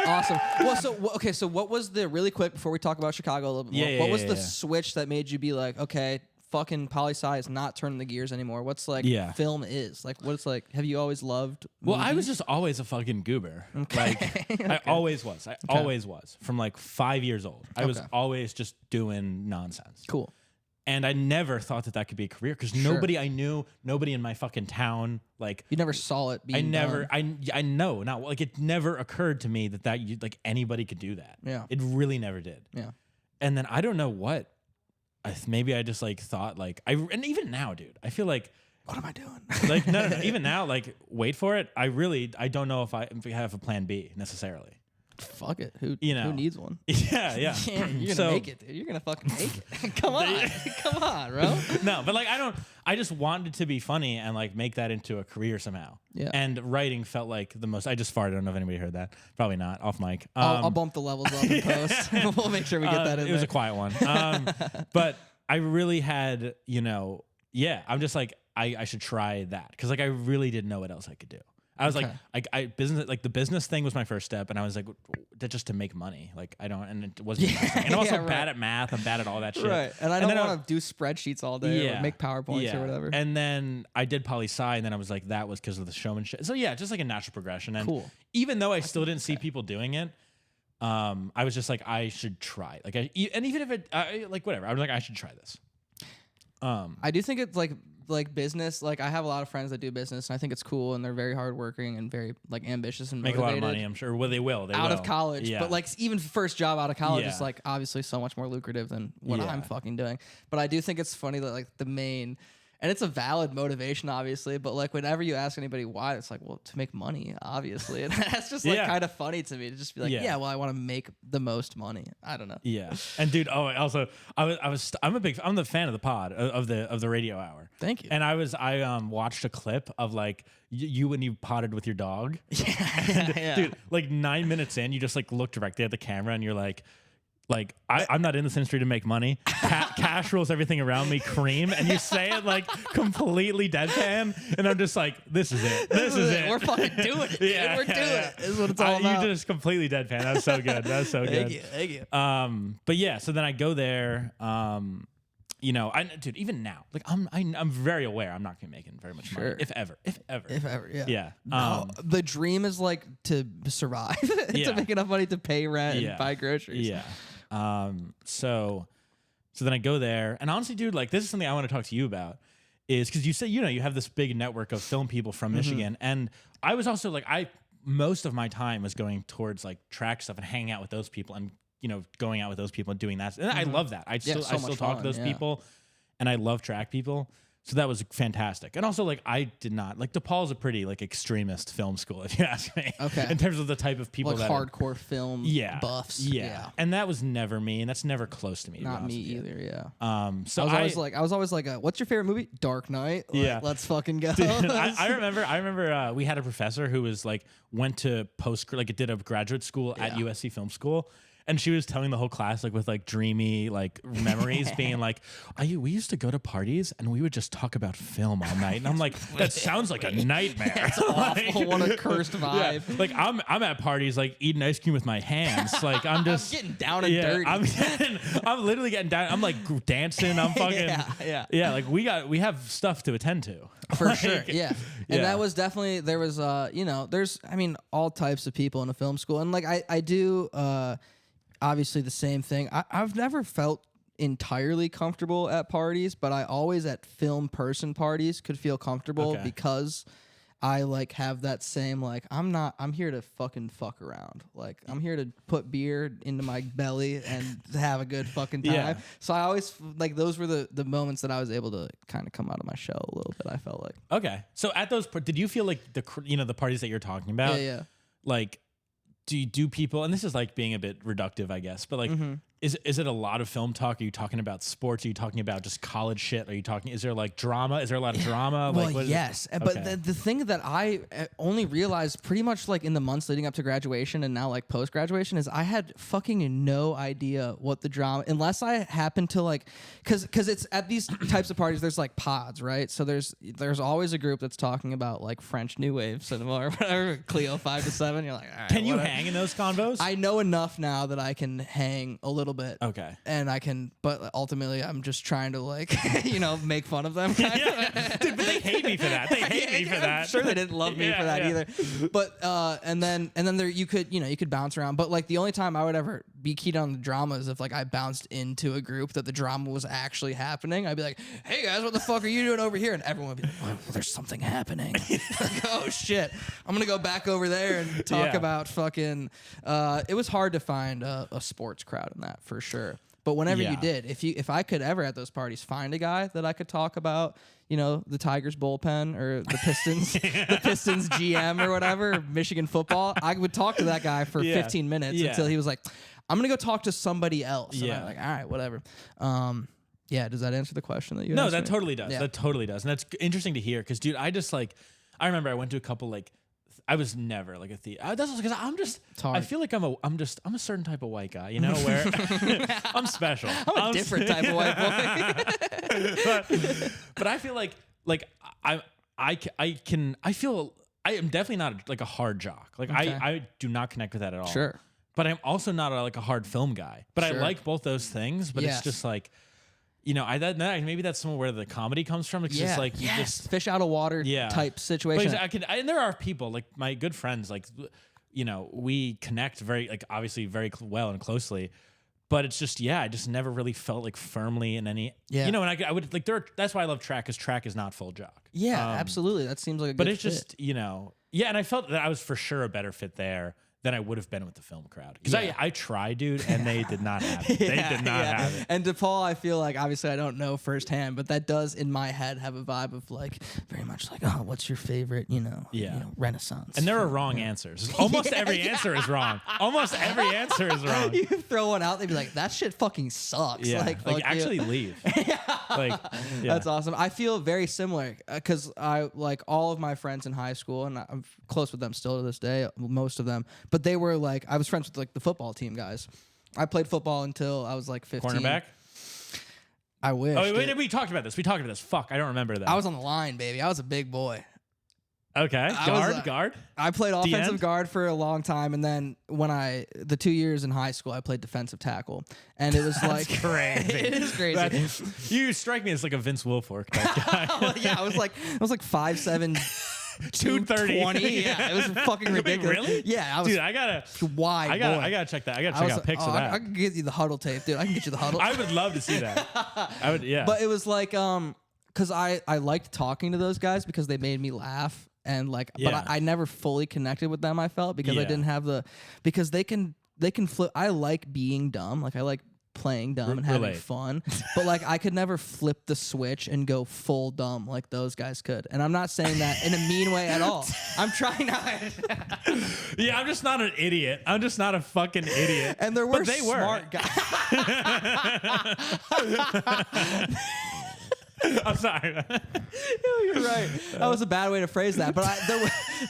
Awesome. Well, so what was the, really quick before we talk about Chicago a little bit more, what was the switch that made you be like, okay, fucking poli-sci is not turning the gears anymore? What's like film is? Like, what's like, have you always loved movies? Well, I was just always a fucking goober. Okay. Like, I always was. Always was. From like 5 years old. I was always just doing nonsense. Cool. And I never thought that could be a career because nobody I knew, nobody in my fucking town, like you never saw it being done. I know, not like it never occurred to me that like anybody could do that. Yeah. It really never did. Yeah. And then I don't know what, maybe I just like thought like, and even now, dude, I feel like, what am I doing? Like, no, even now, like, wait for it. I don't know if I have a plan B necessarily. Fuck it. Who needs one? Yeah. You're gonna make it, dude. You're gonna fucking make it. Come on, bro. No, but like I just wanted to be funny and like make that into a career somehow. Yeah. And writing felt like the most. I just farted. I don't know if anybody heard that. Probably not. Off mic. I'll bump the levels up in post. We'll make sure we get that in. It was a quiet one. But I really had, I'm just like I should try that because like I really didn't know what else I could do. I was like business, like the business thing was my first step, and I was like, that just to make money. Like I don't, and it wasn't. And I'm also bad at math. I'm bad at all that shit. Right, and I don't want to do spreadsheets all day or make PowerPoints or whatever. And then I did poli-sci, and then I was like, that was because of the showmanship. So yeah, just like a natural progression. And even though I still didn't see people doing it, I was just like, I should try. Like, and even if it, like whatever, I was like, I should try this. I do think it's like business. Like I have a lot of friends that do business, and I think it's cool, and they're very hardworking and very like ambitious and motivated. Make a lot of money, I'm sure. Well, they will. Out of college, but like even first job out of college is like obviously so much more lucrative than what I'm fucking doing. But I do think it's funny that like the main. And it's a valid motivation, obviously, but like whenever you ask anybody why, it's like, well, to make money, obviously. And that's just like kind of funny to me to just be like, well, I want to make the most money. I don't know. Yeah. And dude, also I'm the fan of the pod of the radio hour. Thank you. And I watched a clip of like you when you potted with your dog. Yeah. Dude, like 9 minutes in, you just like look directly at the camera and you're like, I'm not in this industry to make money. Cash rules everything around me, cream. And you say it like completely deadpan. And I'm just like, this is it. This is it. We're fucking doing it. We're doing it. This is what it's all about. You just completely deadpan. That was so good. That was so good. Thank you. But yeah, so then I go there. Dude, even now, like I'm very aware I'm not gonna be making very much money, if ever. Yeah. No, the dream is like to survive, to make enough money to pay rent and buy groceries. Yeah. So then I go there, and honestly, dude, like this is something I want to talk to you about, is because you say you have this big network of film people from Michigan, and I was also like most of my time was going towards like track stuff and hanging out with those people and going out with those people and doing that, and I love that. I still talk to those people, and I love track people. So that was fantastic. And also, like, I did not like DePaul's a pretty like extremist film school, if you ask me. Okay. In terms of the type of people like that hardcore film buffs. Yeah. And that was never me, and that's never close to me. Not me either. Yeah. So I was always like, what's your favorite movie? Dark Knight. Like, let's fucking go. Dude, I remember we had a professor who was like went to did a graduate school at USC Film School. And she was telling the whole class, like, with, like, dreamy, like, memories, being like, we used to go to parties, and we would just talk about film all night. And I'm like, that sounds like a nightmare. It's awful. What a cursed vibe. Yeah. Like, I'm at parties, like, eating ice cream with my hands. Like, I'm just... I'm getting down and dirty. I'm literally getting down. I'm, like, dancing. I'm fucking... Yeah, like, we have stuff to attend to. For sure, yeah. And that was definitely... There was, there's, all types of people in a film school. And, like, I do... obviously the same thing. I've never felt entirely comfortable at parties, but I always at film person parties could feel comfortable because I like have that same like I'm here to fucking fuck around. Like I'm here to put beer into my belly and have a good fucking time. Yeah. So I always like those were the moments that I was able to kind of come out of my shell a little bit. I felt like. Okay. So at those did you feel like the parties that you're talking about? Yeah. Like do people, and this is like being a bit reductive, I guess, but like, is it a lot of film talk? Are you talking about sports? Are you talking about just college shit? Is there like drama? Is there a lot of drama? Well, like, yes. But the thing that I only realized pretty much like in the months leading up to graduation and now like post graduation is I had fucking no idea what the drama, unless I happened to like, cause it's at these types of parties, there's like pods, right? So there's always a group that's talking about like French New Wave cinema or whatever, Clio 5 to 7. You're like, all right, can you hang in those convos? I know enough now that I can hang a little bit. Okay. And I can, but ultimately I'm just trying to like, make fun of them. Dude, but they hate me for that. They hate me for that. I'm sure they didn't love me for that either. But, and then there, you could bounce around. But like the only time I would ever be keyed on the drama is if like I bounced into a group that the drama was actually happening. I'd be like, hey guys, what the fuck are you doing over here? And everyone would be like, well, there's something happening. Like, oh shit. I'm going to go back over there and talk about fucking, it was hard to find a sports crowd in that for sure. But whenever you did, if I could ever at those parties find a guy that I could talk about, the Tigers bullpen or the Pistons, the Pistons GM or whatever, Michigan football, I would talk to that guy for 15 minutes until he was like, I'm going to go talk to somebody else. And I'm like, all right, whatever. Does that answer the question that you asked? No, that totally does. Yeah. That totally does. And that's interesting to hear because, dude, I remember I went to a couple like, I was never like a thief. That's because I feel like I'm a certain type of white guy, where I'm special. I'm a different type of white boy. but I feel like I I am definitely not like a hard jock. Like I do not connect with that at all. Sure. But I'm also not like a hard film guy. But I like both those things. But it's just like, you know, maybe that's somewhere where the comedy comes from. It's just like you just fish out of water type situation. But and there are people like my good friends, like, you know, we connect very like obviously very well and closely. But it's just, I just never really felt like firmly in any, you know, and I would like that's why I love track, because track is not full jock. Yeah, absolutely. That seems like a good But it's fit. just, you know, and I felt that I was for sure a better fit there than I would have been with the film crowd. Because I tried, dude, and they did not have it. They did not have it. And DePaul, I feel like, obviously I don't know firsthand, but that does in my head have a vibe of like, very much like, oh, what's your favorite, you know, Renaissance? And there are wrong answers. Almost every answer is wrong. Almost every answer is wrong. You throw one out, they'd be like, that shit fucking sucks. Yeah. Like actually leave. That's awesome. I feel very similar because I like all of my friends in high school, and I'm close with them still to this day, most of them, but they were like, I was friends with like the football team guys. I played football until I was like 15. Cornerback? I wish. Oh, wait, we talked about this. Fuck, I don't remember that. I was on the line, baby. I was a big boy. Okay. Guard? I played offensive guard for a long time, and then when the 2 years in high school, I played defensive tackle, and it was like crazy. It is crazy. You strike me as like a Vince Wilfork type guy. Well, yeah, I was like 5'7". 230. Yeah, it was fucking ridiculous. Wait, really? Yeah, I was. Dude, I gotta check that. I gotta check out pics of that. I can get you the huddle tape, dude. I can get you the huddle. I would love to see that. I would, yeah. But it was like, because I liked talking to those guys because they made me laugh, and like, but I never fully connected with them. I felt because I didn't have because they can flip. I like being dumb. Like I like playing dumb and having fun, but like I could never flip the switch and go full dumb like those guys could. And I'm not saying that in a mean way at all. I'm trying not. Yeah, I'm just not an idiot. I'm just not a fucking idiot. And there were smart guys. I'm sorry. You're right. That was a bad way to phrase that, but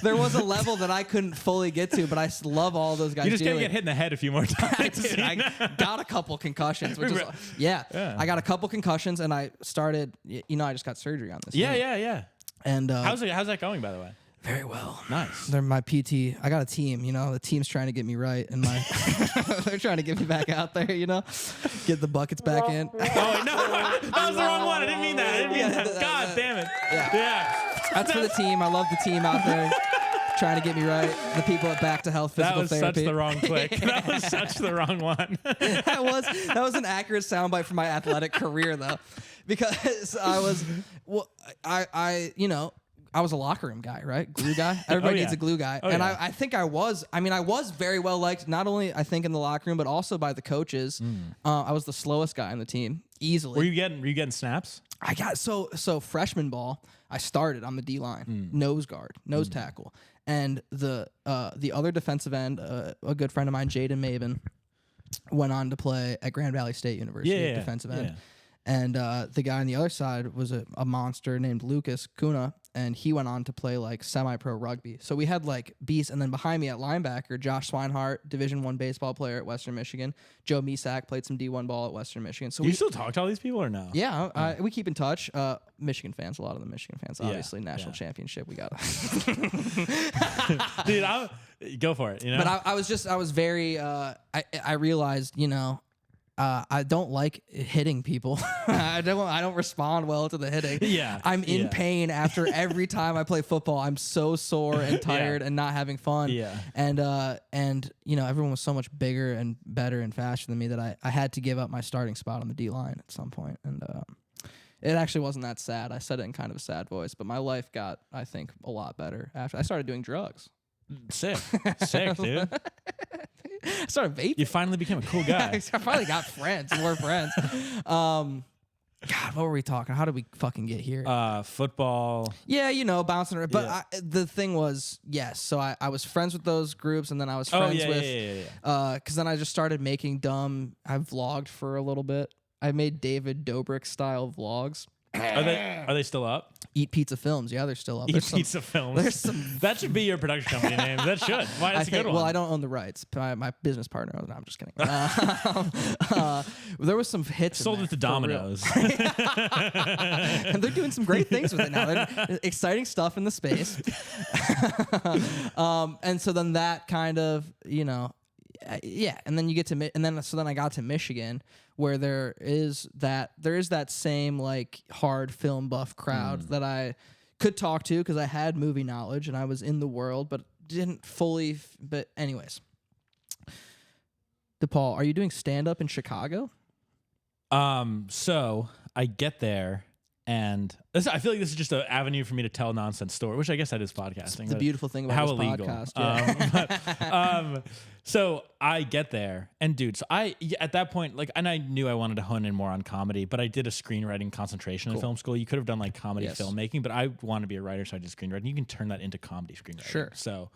there was a level that I couldn't fully get to. But I love all those guys. You just gotta get hit in the head a few more times. Dude, I got a couple concussions, which is I got a couple concussions, and I started. You know, I just got surgery on this. Yeah. And how's that going, by the way? Very well. Nice. They're my PT. I got a team, you know. The team's trying to get me right, and they're trying to get me back out there, you know. Get the buckets back in. Oh, no. That was the wrong one. I didn't mean that. God damn it. Yeah. That's for the team. I love the team out there trying to get me right. The people at Back to Health Physical Therapy. That was such the wrong click. That was such the wrong one. That was an accurate soundbite for my athletic career, though, because I was, I was a locker room guy, right? Glue guy. Everybody needs a glue guy. I think I was very well liked, not only I think in the locker room, but also by the coaches. I was the slowest guy on the team, easily. Were you getting snaps? I got so freshman ball, I started on the D line, nose tackle. And the other defensive end, a good friend of mine, Jaden Maven, went on to play at Grand Valley State University, defensive end. And the guy on the other side was a monster named Lucas Kuna, and he went on to play like semi-pro rugby. So we had like beasts, and then behind me at linebacker, Josh Swinehart, Division I baseball player at Western Michigan. Joe Misak played some D1 ball at Western Michigan. So you still talk to all these people or no? Yeah, we keep in touch. Michigan fans, a lot of the Michigan fans, obviously. National championship, we got it. Dude, go for it. You know? But I was very. I realized, you know, I don't like hitting people. I don't respond well to the hitting. Yeah. I'm in pain after every time I play football. I'm so sore and tired and not having fun. Yeah. And you know, everyone was so much bigger and better and faster than me that I had to give up my starting spot on the D line at some point. And it actually wasn't that sad. I said it in kind of a sad voice, but my life got, I think, a lot better after I started doing drugs. Sick, dude. I started vaping. You finally became a cool guy. I finally got more friends. God, what were we talking? How did we fucking get here? Football. Yeah, you know, bouncing around. But the thing was, yes. So I was friends with those groups, and then I was friends with. Because then I just started making I vlogged for a little bit. I made David Dobrik style vlogs. Are they still up? Eat Pizza Films. Yeah, they're still up. Eat Pizza Films. That should be your production company name. That should. Why? That's a good one. Well, I don't own the rights. My business partner owns. No, I'm just kidding. There was some hits. Sold it to Domino's. And they're doing some great things with it now. They're exciting stuff in the space. And so then that kind of, yeah. And then you get to, and then I got to Michigan, where there is that same like hard film buff crowd that I could talk to because I had movie knowledge and I was in the world, but didn't fully. But anyways, DePaul, are you doing stand up in Chicago? So I get there. And I feel like this is just an avenue for me to tell a nonsense story, which I guess that is podcasting. It's the beautiful thing about this podcast. Yeah. So I get there, and dude, so at that point, like, and I knew I wanted to hone in more on comedy, but I did a screenwriting concentration in film school. You could have done like comedy filmmaking, but I want to be a writer, so I did screenwriting. You can turn that into comedy screenwriting. Sure. So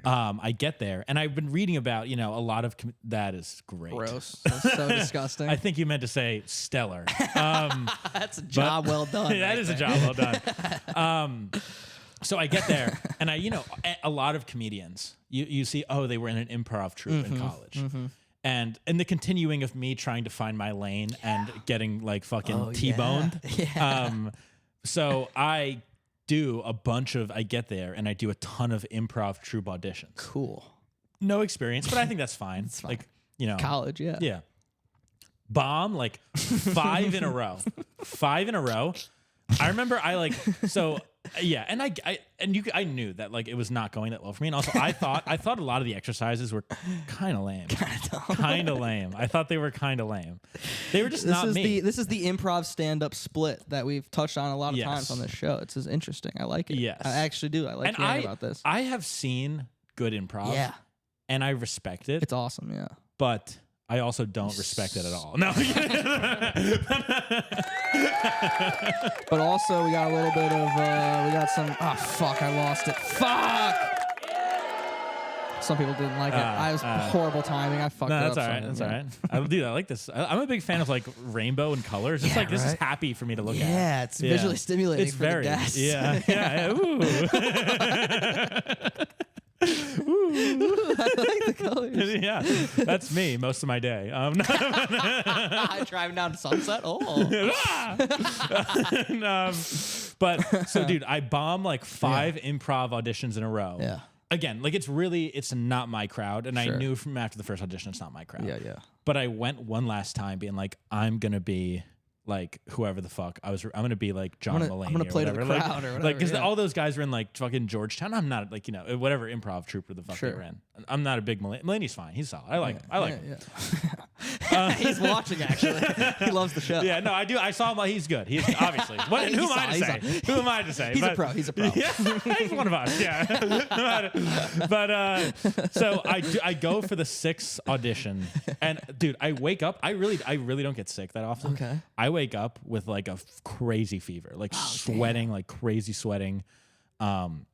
I get there, and I've been reading about, a lot of that is great. Gross. That's so disgusting. I think you meant to say stellar. That's a job well done. That is a job well done. So I get there, and a lot of comedians, you see, they were in an improv troupe in college. And in the continuing of me trying to find my lane and getting like fucking T-boned. Yeah. So I get there and I do a ton of improv troupe auditions. Cool. No experience, but I think that's fine. It's fine. Like, college, yeah. Yeah. Bomb like 5 in a row. 5 in a row. I remember and I knew that like it was not going that well for me. And also I thought a lot of the exercises were kind of lame. Kind of lame. I thought they were kind of lame. They were just not me. This is the improv stand-up split that we've touched on a lot of times on this show. It's just interesting. I like it. Yes. I actually do. I like hearing about this. I have seen good improv. Yeah. And I respect it. It's awesome, yeah. But I also don't respect it at all. No. But also we got a little bit of we got some. Oh fuck! I lost it. Fuck. Some people didn't like it. I was horrible timing. I fucked it up. That's all right. That's all right. I'll do that. I like this. I'm a big fan of like rainbow and colors. It's like this is happy for me to look at. Yeah, it's visually stimulating for the guests. Yeah. Ooh. I like the colors. Yeah, that's me most of my day. Driving down to Sunset. But so, dude, I bomb like 5 improv auditions in a row. Yeah. Again, like it's not my crowd, and I knew from after the first audition it's not my crowd. Yeah. But I went one last time, being like, I'm gonna be like whoever the fuck I'm gonna be like John Mulaney. I'm gonna play to the crowd or whatever. Like because all those guys were in like fucking Georgetown. I'm not like whatever improv troupe or the fuck they were in. I'm not a big Mulaney's fine. He's solid. I like him. Yeah. He's watching actually. He loves the show. Yeah, no, I do. I saw him. He's good. He's obviously. Who am I to say? He's a pro. He's a pro. Yeah, he's one of us. Yeah. But so I go for the 6th audition, and dude, I wake up. I really don't get sick that often. Okay. I wake up with like a crazy fever, like sweating, like crazy sweating, and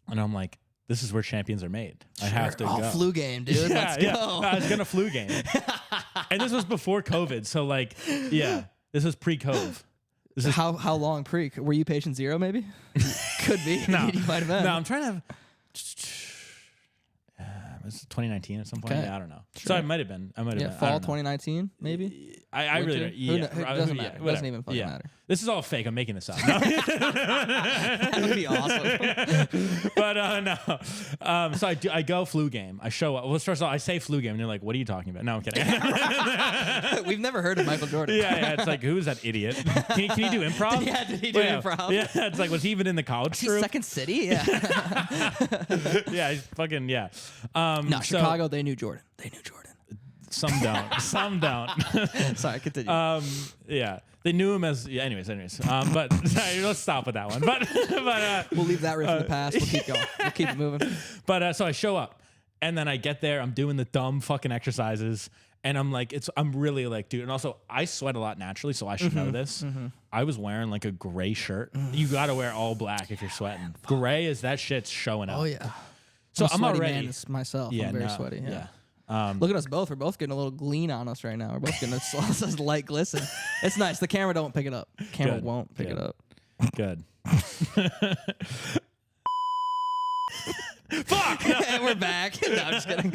I'm like, this is where champions are made. I have to go. Flu game, dude. Let's go. I was gonna flu game. And this was before COVID. So like, this was pre-COVID. How long pre? Were you patient 0 maybe? Could be. No. You might have been. No, I'm trying to have... it was 2019 at some point. Okay. Yeah, I don't know. Sure. So I might have been. Fall 2019 maybe? I really don't. Yeah, it doesn't matter. It doesn't even fucking matter. This is all fake. I'm making this up. No. That would be awesome. But no. So I go flu game. I show up. Well, first of all, I say flu game, and they're like, "What are you talking about?" No, I'm kidding. We've never heard of Michael Jordan. Yeah. It's like, who is that idiot? Can he do improv? Yeah, did he do improv? Yeah. It's like, was he even in the college group? Second City. Yeah. Yeah. He's fucking no, Chicago. They knew Jordan. Some don't. Some don't. Sorry, continue. Yeah. They knew him as anyways. But sorry, let's stop with that one. But we'll leave that riff in the past. We'll keep going. We'll keep it moving. But so I show up, and then I get there. I'm doing the dumb fucking exercises, and I'm like, I'm really like, dude. And also, I sweat a lot naturally, so I should know this. I was wearing like a gray shirt. You got to wear all black if you're sweating. Gray is that shit's showing up. Oh yeah. So I'm sweaty already man myself. I'm very sweaty. Yeah. Look at us both. We're both getting a little gleam on us right now. We're both getting a light glisten. It's nice. The camera don't pick it up. Camera won't pick it up. Good. Fuck! And we're back. No, I'm just kidding.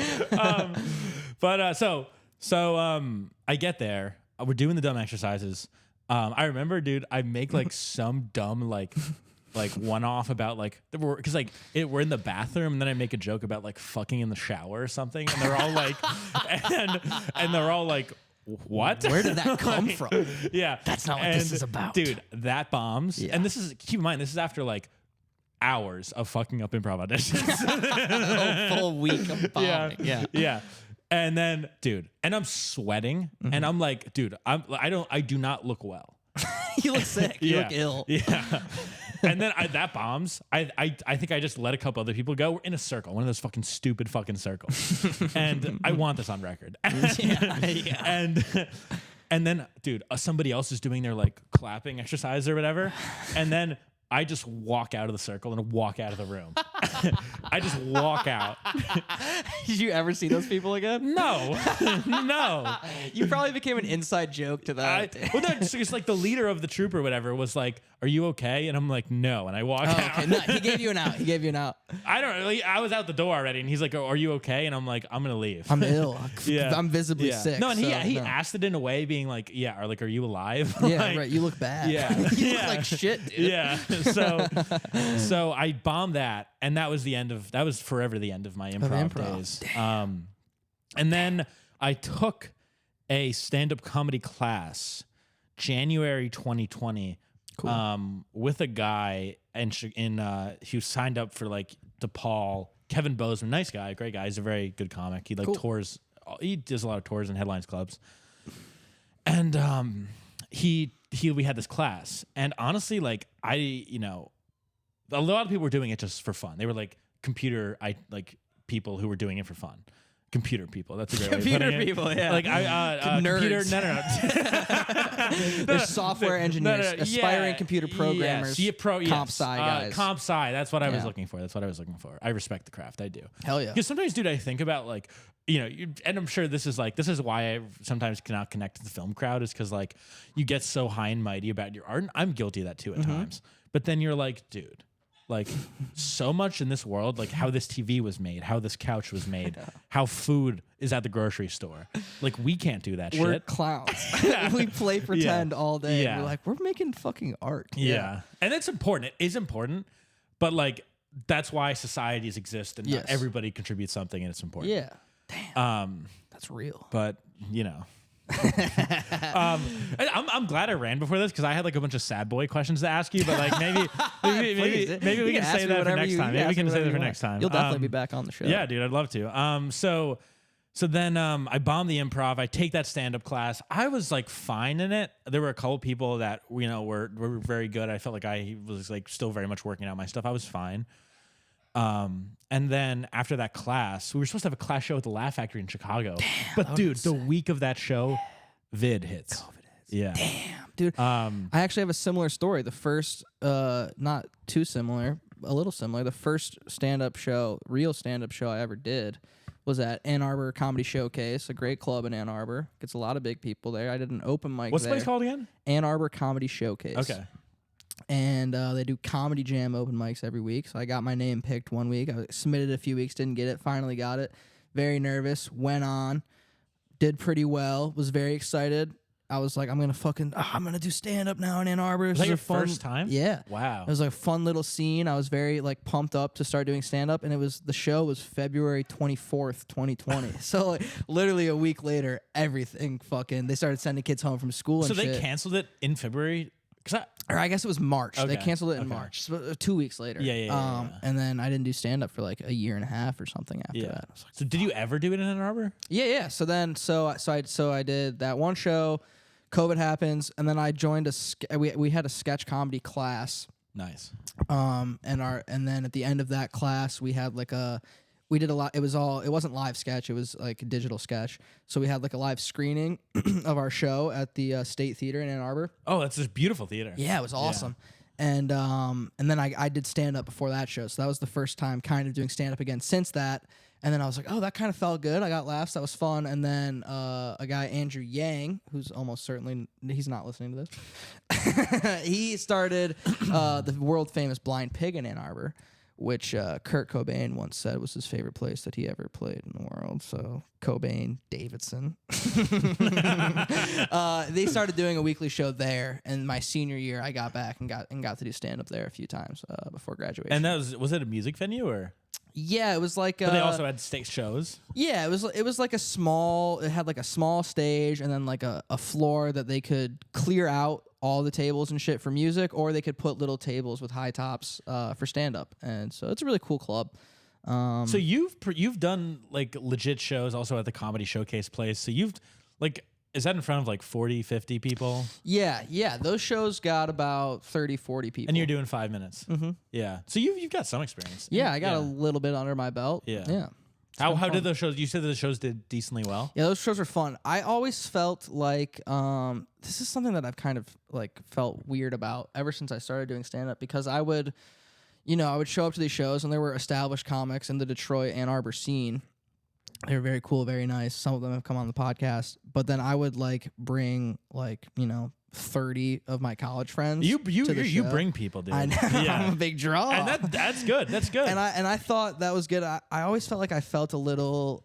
I get there. We're doing the dumb exercises. I remember, dude, I make like some dumb like one off about like because like we're in the bathroom and then I make a joke about like fucking in the shower or something and they're all like and they're all like, what? Where did that come from? Yeah, that's not what this is about, dude. That bombs. Yeah. And this is, keep in mind, this is after like hours of fucking up improv auditions. A full week of bombing. Yeah. And then, dude, and I'm sweating, and I'm like, dude, I do not look well. You look sick. You look ill. Yeah. And then that bombs. I think I just let a couple other people go. We're in a circle, one of those fucking stupid fucking circles. And I want this on record. And then, dude, somebody else is doing their like clapping exercise or whatever, and then I just walk out of the circle and walk out of the room. I just walk out. Did you ever see those people again? No. No. You probably became an inside joke to that. It's like the leader of the troop or whatever was like, "Are you okay?" And I'm like, "No." And I walk out. Okay. No, he gave you an out. I don't really. I was out the door already, and he's like, "Oh, are you okay?" And I'm like, "I'm gonna leave. I'm ill. I'm visibly sick." No, and he asked it in a way, being like, "Yeah, are you alive?" Yeah, like, right. You look bad. Yeah, you look like shit, dude. Yeah. So I bombed that, and that was forever the end of my improv days. And then I took a stand-up comedy class January 2020. Cool. With a guy who signed up for like DePaul, Kevin Bozeman, nice guy, great guy. He's a very good comic. He like tours. He does a lot of tours and headlines clubs. And we had this class, and honestly, like a lot of people were doing it just for fun. They were like people who were doing it for fun. Computer people. That's a great way of putting it. Computer people, yeah. Like nerds. No. They're software engineers, aspiring computer programmers. Yes. Comp sci guys. Comp sci. That's what I was looking for. I respect the craft. I do. Hell yeah. Because sometimes, dude, I think about like, and I'm sure this is why I sometimes cannot connect to the film crowd, is because like you get so high and mighty about your art. And I'm guilty of that too at times. But then you're like, dude, like so much in this world, like how this TV was made, how this couch was made, how food is at the grocery store. Like we can't do that shit. We're clowns. We play pretend all day. Yeah. We're like, we're making fucking art. Yeah. And it's important. It is important. But like, that's why societies exist, and everybody contributes something, and it's important. Yeah. Damn. That's real. But, I'm glad I ran before this because I had like a bunch of sad boy questions to ask you, but like maybe we can say that for next time. Maybe we can say that for next time. You'll definitely be back on the show. Yeah, dude, I'd love to. So then I bombed the improv. I take that stand-up class. I was like fine in it. There were a couple people that were very good. I felt like I was like still very much working out my stuff. I was fine. And then after that class, we were supposed to have a class show at the Laugh Factory in Chicago. Damn, but dude, the week of that show, COVID hits. Yeah. Damn, dude. I actually have a similar story. The first, not too similar, a little similar. The first real stand-up show I ever did was at Ann Arbor Comedy Showcase, a great club in Ann Arbor. Gets a lot of big people there. I did an open mic What's there. the place called again? Ann Arbor Comedy Showcase. Okay. And they do comedy jam open mics every week. So I got my name picked one week. I submitted a few weeks, didn't get it. Finally got it. Very nervous. Went on. Did pretty well. Was very excited. I was like, I'm going to do stand-up now in Ann Arbor. Was that your first time? Yeah. Wow. It was like a fun little scene. I was very like pumped up to start doing stand-up. And the show was February 24th, 2020. So like literally a week later, everything they started sending kids home from school and shit. So they canceled it in February? Or I guess it was March. Okay. They canceled it in March. So 2 weeks later. Yeah. And then I didn't do stand-up for like a year and a half or something after that. I was like, so did you ever do it in Ann Arbor? Yeah. So I did that one show. COVID happens, and then I joined we had a sketch comedy class. Nice. And then at the end of that class, we had like we did a lot. It wasn't live sketch. It was like a digital sketch. So we had like a live screening of our show at the State Theater in Ann Arbor. Oh, that's this beautiful theater. Yeah, it was awesome. Yeah. And then I did stand up before that show. So that was the first time kind of doing stand up again since that. And then I was like, oh, that kind of felt good. I got laughs. That was fun. And then a guy, Andrew Yang, who's almost certainly, he's not listening to this. He started the world famous Blind Pig in Ann Arbor, which Kurt Cobain once said was his favorite place that he ever played in the world. So Cobain, Davidson. They started doing a weekly show there. And my senior year, I got back and got to do stand up there a few times before graduation. And that was it a music venue or? Yeah, it was like. But they also had stage shows. Yeah, it was like a small. It had like a small stage and then like a floor that they could clear out all the tables and shit for music, or they could put little tables with high tops for stand up. And so it's a really cool club. So you've done like legit shows also at the Comedy Showcase place. So you've like. Is that in front of like 40, 50 people? Yeah. Those shows got about 30, 40 people. And you're doing 5 minutes. Mm-hmm. Yeah. So you've got some experience. Yeah, I got a little bit under my belt. Yeah. How did those shows? You said that the shows did decently well. Yeah, those shows were fun. I always felt like this is something that I've kind of like felt weird about ever since I started doing stand up, because I would show up to these shows and there were established comics in the Detroit Ann Arbor scene. They were very cool, very nice. Some of them have come on the podcast. But then I would like bring 30 of my college friends. You to the show. bring people, dude. I know. Yeah. I'm a big draw. And that's good. That's good. And I thought that was good. I always felt like I felt a little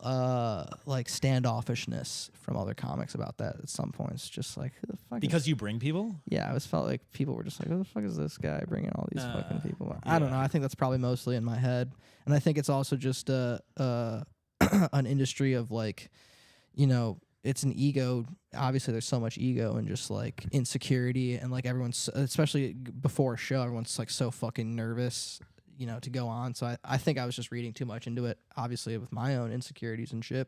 like standoffishness from other comics about that at some points. Just like, who the fuck because you bring people? Yeah, I always felt like people were just like, who the fuck is this guy bringing all these fucking people? I don't know. I think that's probably mostly in my head. And I think it's also just an industry of like, it's an ego. Obviously, there's so much ego and just like insecurity, and like everyone's, especially before a show, everyone's like so fucking nervous, to go on. So I think I was just reading too much into it, obviously, with my own insecurities and shit.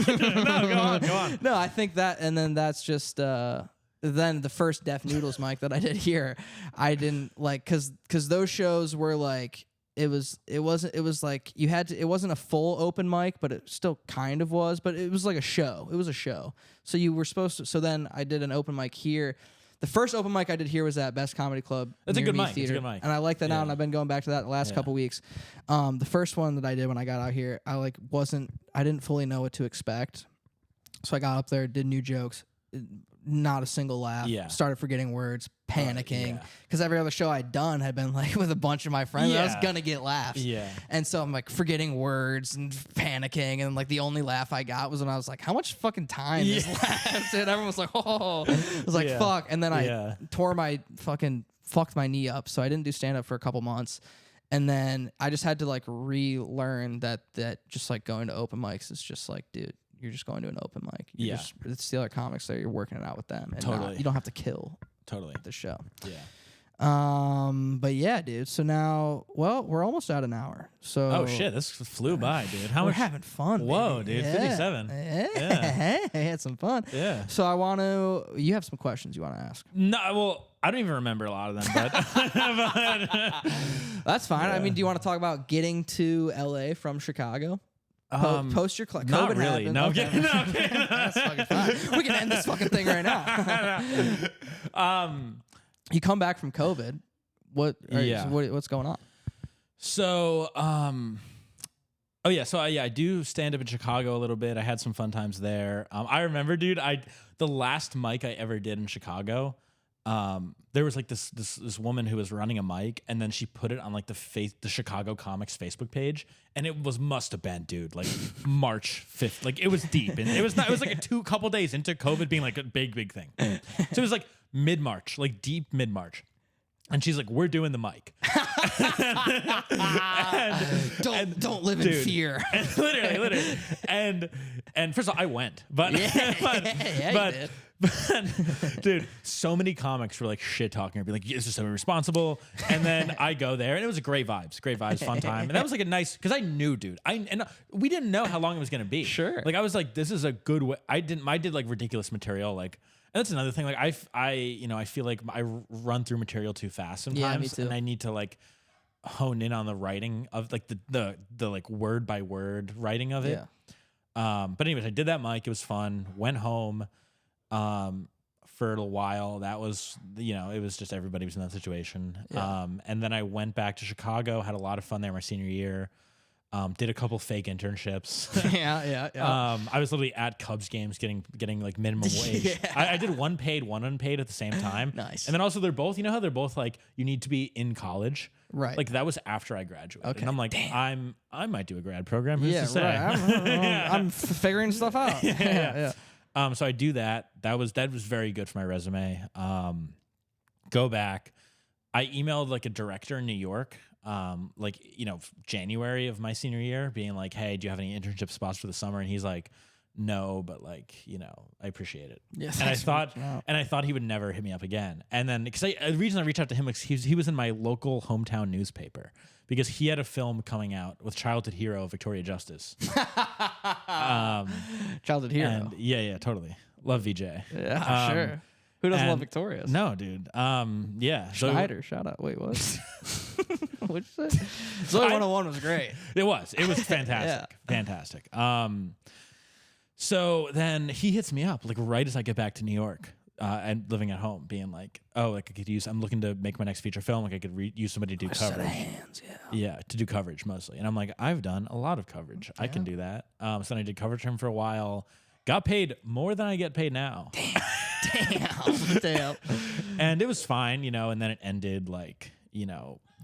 No, go on. No, I think that, and then that's just. Then the first Deaf Noodles mic that I did here, I didn't like because those shows were like. It wasn't like you had to, it wasn't a full open mic, but it still kind of was, but it was like a show. It was a show. So you were supposed to, so then I did an open mic here. The first open mic I did here was at Best Comedy Club. That's a good mic. Theater, it's a good mic. And I like that now, and I've been going back to that the last couple weeks. The first one that I did when I got out here, I didn't fully know what to expect. So I got up there, did new jokes. Not a single laugh. Yeah. Started forgetting words, panicking. Because every other show I'd done had been like with a bunch of my friends. I was gonna get laughs. Yeah. And so I'm like forgetting words and panicking. And like the only laugh I got was when I was like, how much fucking time is left? And everyone was like, oh. I was like, fuck. And then I fucked my knee up. So I didn't do stand up for a couple months. And then I just had to like relearn that just like going to open mics is just like, dude, you're just going to an open mic. It's the other comics there. You're working it out with them. And you don't have to kill the show. Yeah. But yeah, dude. So now, we're almost at an hour. So oh shit, this flew by, dude. We're having fun. Whoa, baby. dude, 57. Yeah. I had some fun. Yeah. So you have some questions you want to ask? No, well, I don't even remember a lot of them, but that's fine. I mean, do you want to talk about getting to LA from Chicago? Post your COVID not really. happened. No, okay. I'm kidding. No, I'm kidding. That's fucking fine. We can end this fucking thing right now. You come back from COVID. What's going on? So, I do stand up in Chicago a little bit. I had some fun times there. I remember, dude, the last mic I ever did in Chicago, there was like this woman who was running a mic, and then she put it on like the Chicago Comics Facebook page, and it must have been, dude, like March 5th. Like it was deep, and it was like a couple days into COVID being like a big thing. So it was like mid-March, like deep mid-March. And she's like, "We're doing the mic." Don't live in fear. And literally. And first of all, I went, but dude, so many comics were like shit talking or be like, "Is this so irresponsible?" And then I go there, and it was great vibes, fun time. And that was like a nice, because I knew, dude, we didn't know how long it was gonna be. Sure. Like I was like, this is a good way. I did like ridiculous material, like. And that's another thing. Like I feel like I run through material too fast sometimes, yeah, me too. And I need to like hone in on the writing of like the like word by word writing of it. Yeah. But anyways, I did that mic. It was fun. Went home. for a while. That was, it was just everybody was in that situation. Yeah. And then I went back to Chicago, had a lot of fun there my senior year. Did a couple fake internships. Yeah. I was literally at Cubs games getting like minimum wage. Yeah. I did one paid, one unpaid at the same time. Nice. And then also they're both, how they're both like, you need to be in college. Right. Like that was after I graduated. Okay. And I'm like, Damn. I might do a grad program. Who's to say? Right. I'm figuring stuff out. Yeah. So I do that. That was very good for my resume. Go back. I emailed like a director in New York. January of my senior year, being like, hey, do you have any internship spots for the summer? And he's like, no, but like, I appreciate it. Yes. And I thought he would never hit me up again. And then, because the reason I reached out to him was he was in my local hometown newspaper because he had a film coming out with childhood hero Victoria Justice. Childhood hero. And yeah, totally. Love VJ. Yeah, sure. Who doesn't love Victoria? No, dude. Yeah. Schneider, shout out. Wait, what? What'd you say? Zoe 101 was great. It was fantastic. Fantastic. So then he hits me up like right as I get back to New York and living at home, being like, oh, like I'm looking to make my next feature film. Like I could use somebody to do coverage. Set of hands, yeah, to do coverage mostly. And I'm like, I've done a lot of coverage. Yeah. I can do that. So then I did coverage for him for a while. Got paid more than I get paid now. Damn. And it was fine, and then it ended like,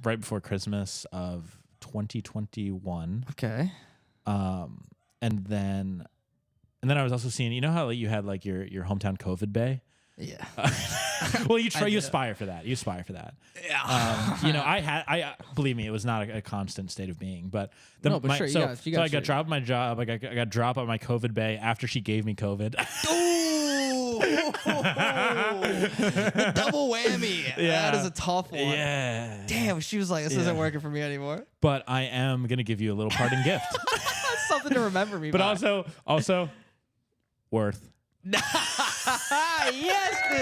right before Christmas of 2021. Okay. And then I was also seeing, how like you had like your hometown COVID bay. Yeah. Well, you aspire for that. Yeah. I believe me, it was not a constant state of being, but sure, I got dropped my job. I got dropped on my COVID bay after she gave me COVID. The double whammy. Yeah. That is a tough one. Yeah. Damn, she was like, this isn't working for me anymore. But I am going to give you a little parting gift. That's something to remember me by. But also worth. Yes, dude.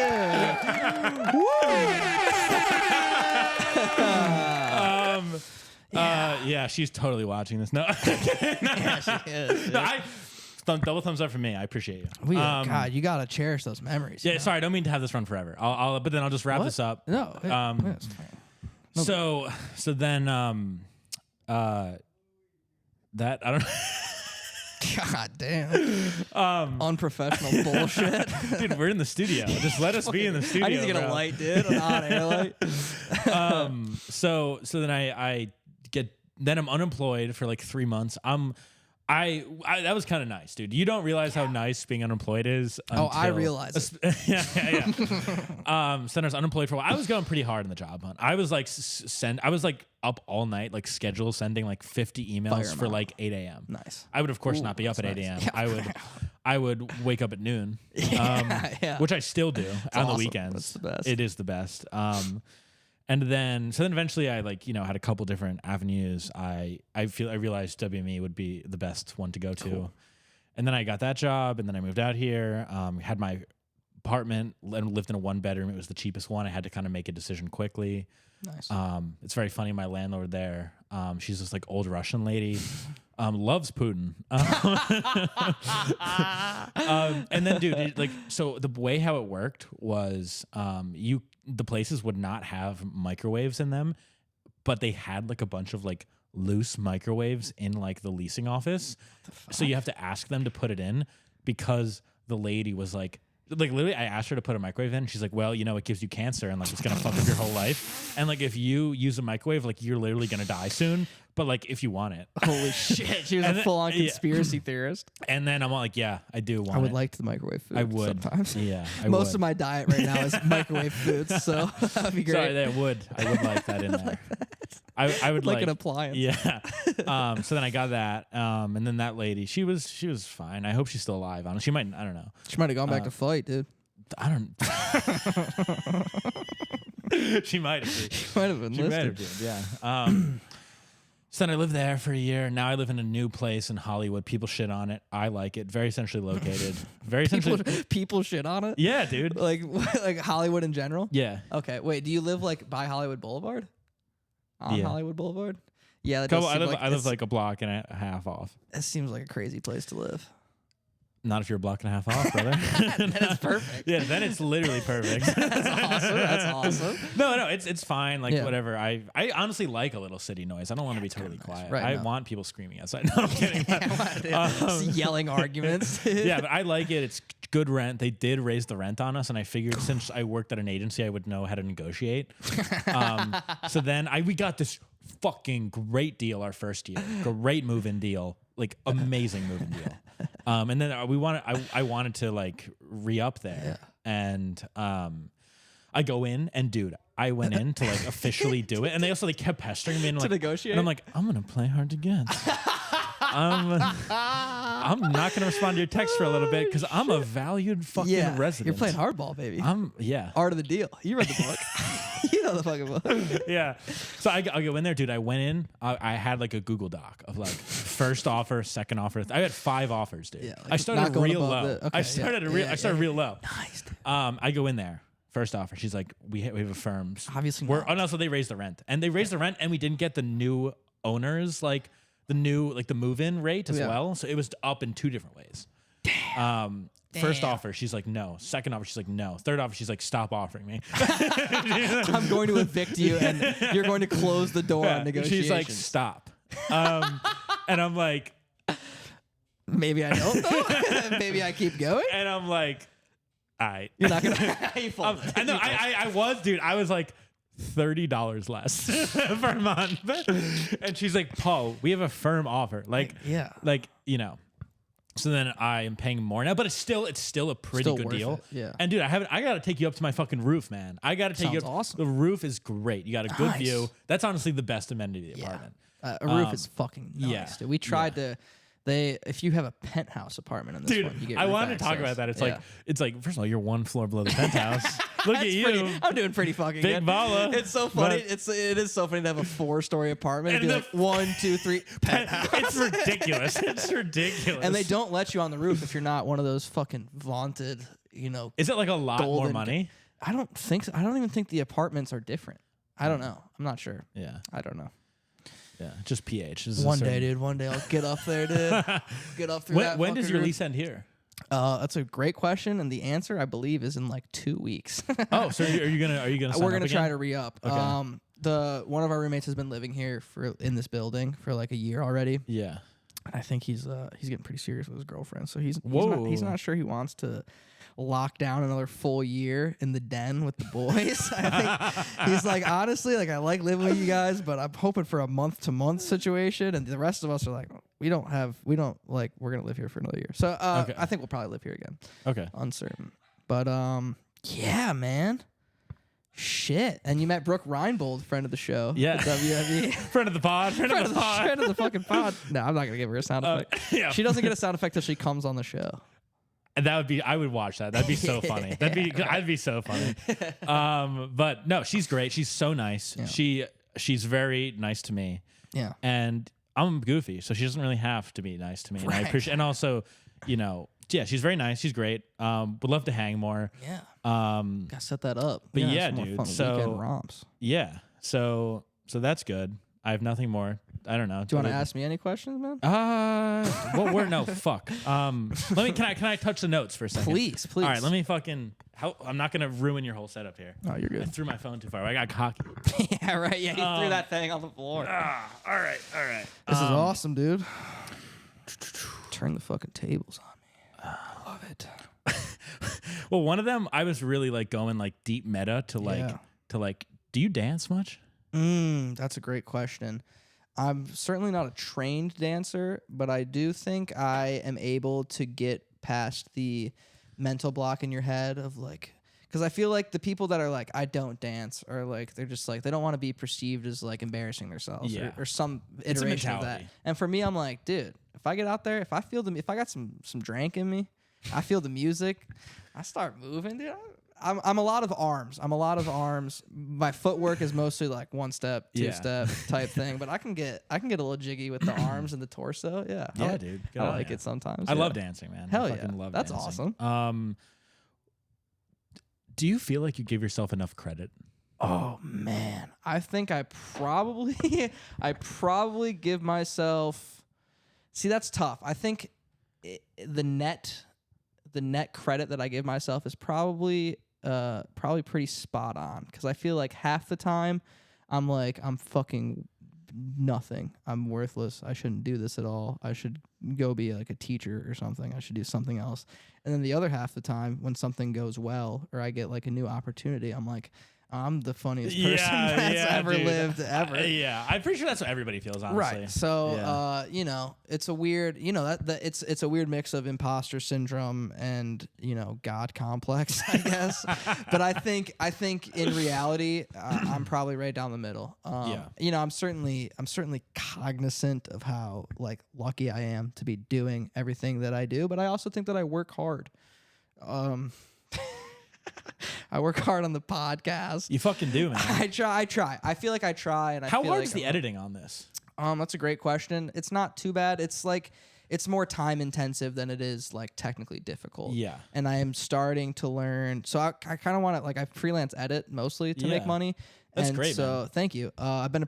Yeah, she's totally watching this. No. Yeah, she is. No, double thumbs up for me. I appreciate you. God, you gotta cherish those memories. Yeah, sorry, I don't mean to have this run forever. But then I'll just wrap this up. No. It's fine. So then that I don't. God damn. Unprofessional bullshit. Dude, we're in the studio. Just let us be in the studio. I need to get a light, dude. An on-air light. So then I'm unemployed for like 3 months. That was kind of nice, dude. You don't realize how nice being unemployed is. I realize it. Yeah. So I was unemployed for a while. I was going pretty hard in the job hunt. I was like I was like up all night, like schedule sending like 50 emails for like 8 a.m. Nice. I would of course not be up at 8 a.m. Yeah. I would wake up at noon, which I still do on the weekends. That's the best. It is the best. And then eventually I had a couple different avenues. I realized WME would be the best one to go to. Cool. And then I got that job, and then I moved out here, had my apartment, and lived in a 1-bedroom. It was the cheapest one. I had to kind of make a decision quickly. Nice. It's very funny. My landlord there, she's this like old Russian lady, loves Putin. And then, dude, so the way how it worked was, the places would not have microwaves in them, but they had like a bunch of like loose microwaves in like the leasing office. So you have to ask them to put it in because the lady was like literally I asked her to put a microwave in and she's like, well, it gives you cancer and like it's gonna fuck up your whole life. And like if you use a microwave, like you're literally gonna die soon. But like if you want it. Holy shit. She was a full-on conspiracy theorist. And then I'm like, yeah, I do want it. I would like the microwave food. I would. Sometimes. Yeah. Most of my diet right now is microwave foods, so that would be great. Sorry, I would like that in there. I would like an appliance. Yeah. So then I got that. And then that lady, she was fine. I hope she's still alive. I don't know. She might have gone back to fight, dude. I don't. She might have. She might have been. She might have been. Yeah. So then I lived there for a year. Now I live in a new place in Hollywood. People shit on it. I like it. Very centrally located. Very centrally. People shit on it? Yeah, dude. Like Hollywood in general? Yeah. Okay. Wait, do you live like by Hollywood Boulevard? On Hollywood Boulevard? Yeah. I live like a block and a half off. It seems like a crazy place to live. Not if you're a block and a half off, brother. Then it's perfect. Yeah, then it's literally perfect. That's awesome. That's awesome. No, it's fine. Like whatever. I honestly like a little city noise. I don't want to be totally quiet. Right, I want people screaming outside. No, I'm kidding. Yelling arguments. Yeah, but I like it. It's good rent. They did raise the rent on us, and I figured since I worked at an agency, I would know how to negotiate. So then we got this fucking great deal our first year. Great move-in deal. Like amazing move-in deal. And then I wanted to like re-up there. And I go in and dude, I went in to like officially do it. And they kept pestering me and like to negotiate. And I'm like, I'm gonna play hard to get. I'm not gonna respond to your text for a little bit because I'm a valued fucking resident. You're playing hardball, baby. Art of the deal. You read the book. You know the fucking book. Yeah. So I go in there, dude. I went in. I had like a Google Doc of like first offer, second offer. I had 5 offers, dude. Yeah, like I started real low. I started real low. Nice. I go in there. First offer. She's like, we have a firm. Obviously not. Oh no, so they raised the rent. And they raised the rent and we didn't get the new owners, like the new, like the move-in rate as well. So it was up in 2 different ways. Damn. First offer, she's like, no. Second offer, she's like, no. Third offer, she's like, stop offering me. I'm going to evict you and you're going to close the door on negotiations. She's like, stop. And I'm like, maybe I don't though. Maybe I keep going. And I'm like, all right. You're not going to. I know. I was like, $30 less per month. And she's like, Paul, we have a firm offer. Like, you know. So then I am paying more now, but it's still a pretty good deal. Yeah. And dude, I got to take you up to my fucking roof, man. I got to take you up. Awesome. The roof is great. You got a good view. That's honestly the best amenity of the apartment. A roof is fucking nice. Dude. We tried to. If you have a penthouse apartment in this one, you get I roof wanted to talk about that. It's like first of all, you're 1 floor below the penthouse. Look at you. I'm doing pretty fucking Big good. Bala. It's so funny. It is so funny to have a 4-story apartment and be like 1, 2, 3 penthouse. It's ridiculous. It's ridiculous. And they don't let you on the roof if you're not one of those fucking vaunted, Is it like a lot more money? I don't think so. I don't even think the apartments are different. I don't know. I'm not sure. Yeah. I don't know. Yeah, just PH. One day, dude. One day I'll get up there, dude. Get up through that. When does your lease end here? That's a great question, and the answer I believe is in like 2 weeks. Oh, so are you gonna? We're gonna try to re-up. Okay. One of our roommates has been living here in this building for like a year already. Yeah, I think he's getting pretty serious with his girlfriend, so he's not sure he wants to lock down another full year in the den with the boys. I think he's like, honestly, like I like living with you guys, but I'm hoping for a month-to-month situation. And the rest of us are like, we're gonna live here for another year. So I think we'll probably live here again. Okay, uncertain, but yeah, man. Shit. And you met Brooke Reinbold, friend of the show. Yeah. WME. Friend of the pod. Friend of the pod. Friend of the fucking pod. No, I'm not going to give her a sound effect. Yeah. She doesn't get a sound effect till she comes on the show. And I would watch that. That'd be so funny. I'd be so funny. But no, she's great. She's so nice. Yeah. She's very nice to me. Yeah. And I'm goofy, so she doesn't really have to be nice to me. Right. And I appreciate, and also, yeah, she's very nice. She's great. Would love to hang more. Yeah. Gotta set that up. But dude. So weekend romps. Yeah. So that's good. I have nothing more. I don't know. Do you want to ask me any questions, man? No, fuck. Can I touch the notes for a second? Please. All right, let me I'm not gonna ruin your whole setup here. Oh, you're good. I threw my phone too far. I got cocky. Yeah, right. Yeah, he threw that thing on the floor. All right. This is awesome, dude. Turn the fucking tables on me. I love it. Well, one of them, I was really like going like deep meta to like, do you dance much? That's a great question. I'm certainly not a trained dancer, but I do think I am able to get past the mental block in your head of like, because I feel like the people that are like, I don't dance, or like they're just like, they don't want to be perceived as like embarrassing themselves or some iteration of that. And for me, I'm like, dude, if I get out there, if I got some drank in me, I feel the music, I start moving, dude. I'm a lot of arms. My footwork is mostly like 1-step, 2-step type thing, but I can get a little jiggy with the arms and the torso. Yeah. Yeah, dude. I like it sometimes. I love dancing, man. Hell I yeah. fucking love That's dancing. awesome. Do you feel like you give yourself enough credit? Oh man. I think I probably give myself. See, that's tough. I think the net the net credit that I give myself is probably pretty spot on, because I feel like half the time I'm like, I'm fucking nothing. I'm worthless. I shouldn't do this at all. I should go be like a teacher or something. I should do something else. And then the other half the time, when something goes well or I get like a new opportunity, I'm like, I'm the funniest person that's ever lived ever. I'm pretty sure that's what everybody feels, honestly. Right. So, you know, it's a weird, you know, it's a weird mix of imposter syndrome and, you know, God complex, I guess. But I think in reality, I'm probably right down the middle. You know, I'm certainly cognizant of how like lucky I am to be doing everything that I do, but I also think that I work hard. I work hard on the podcast. You fucking do, man. I try. I feel like I try. And how hard is the editing on this? That's a great question. It's not too bad. It's like, it's more time intensive than it is like technically difficult. Yeah. And I am starting to learn. So I kind of want to, like, I freelance edit mostly to make money. That's and great, so man. Thank you. I've been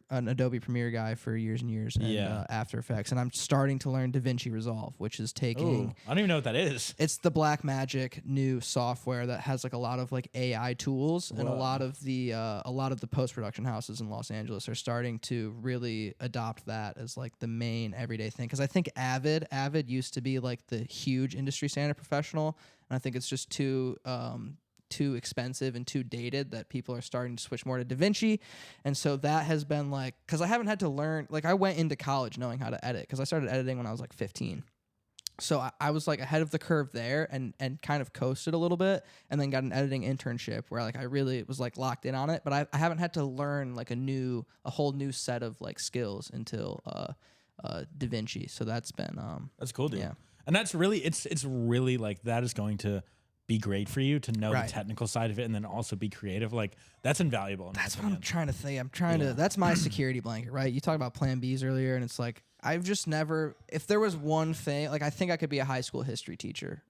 an Adobe Premiere guy for years and years, and After Effects, and I'm starting to learn DaVinci Resolve, which is taking. Ooh, I don't even know what that is. It's the Blackmagic new software that has like a lot of like AI tools, and a lot of the post production houses in Los Angeles are starting to really adopt that as like the main everyday thing. Because I think Avid used to be like the huge industry standard professional, and I think it's just too expensive and too dated that people are starting to switch more to DaVinci. And so that has been like, because I haven't had to learn, like I went into college knowing how to edit, because I started editing when I was like 15. So I was like ahead of the curve there, and kind of coasted a little bit, and then got an editing internship where like I really was like locked in on it. But I haven't had to learn like a whole new set of like skills until DaVinci. So that's been that's cool, dude. Yeah. And that's really it's really like, that is going to be great for you to know the technical side of it, and then also be creative. Like, that's invaluable. That's what I'm trying to think. I'm trying to, that's my security blanket, right? You talked about plan Bs earlier, and it's like, I've just never, if there was one thing, like I think I could be a high school history teacher.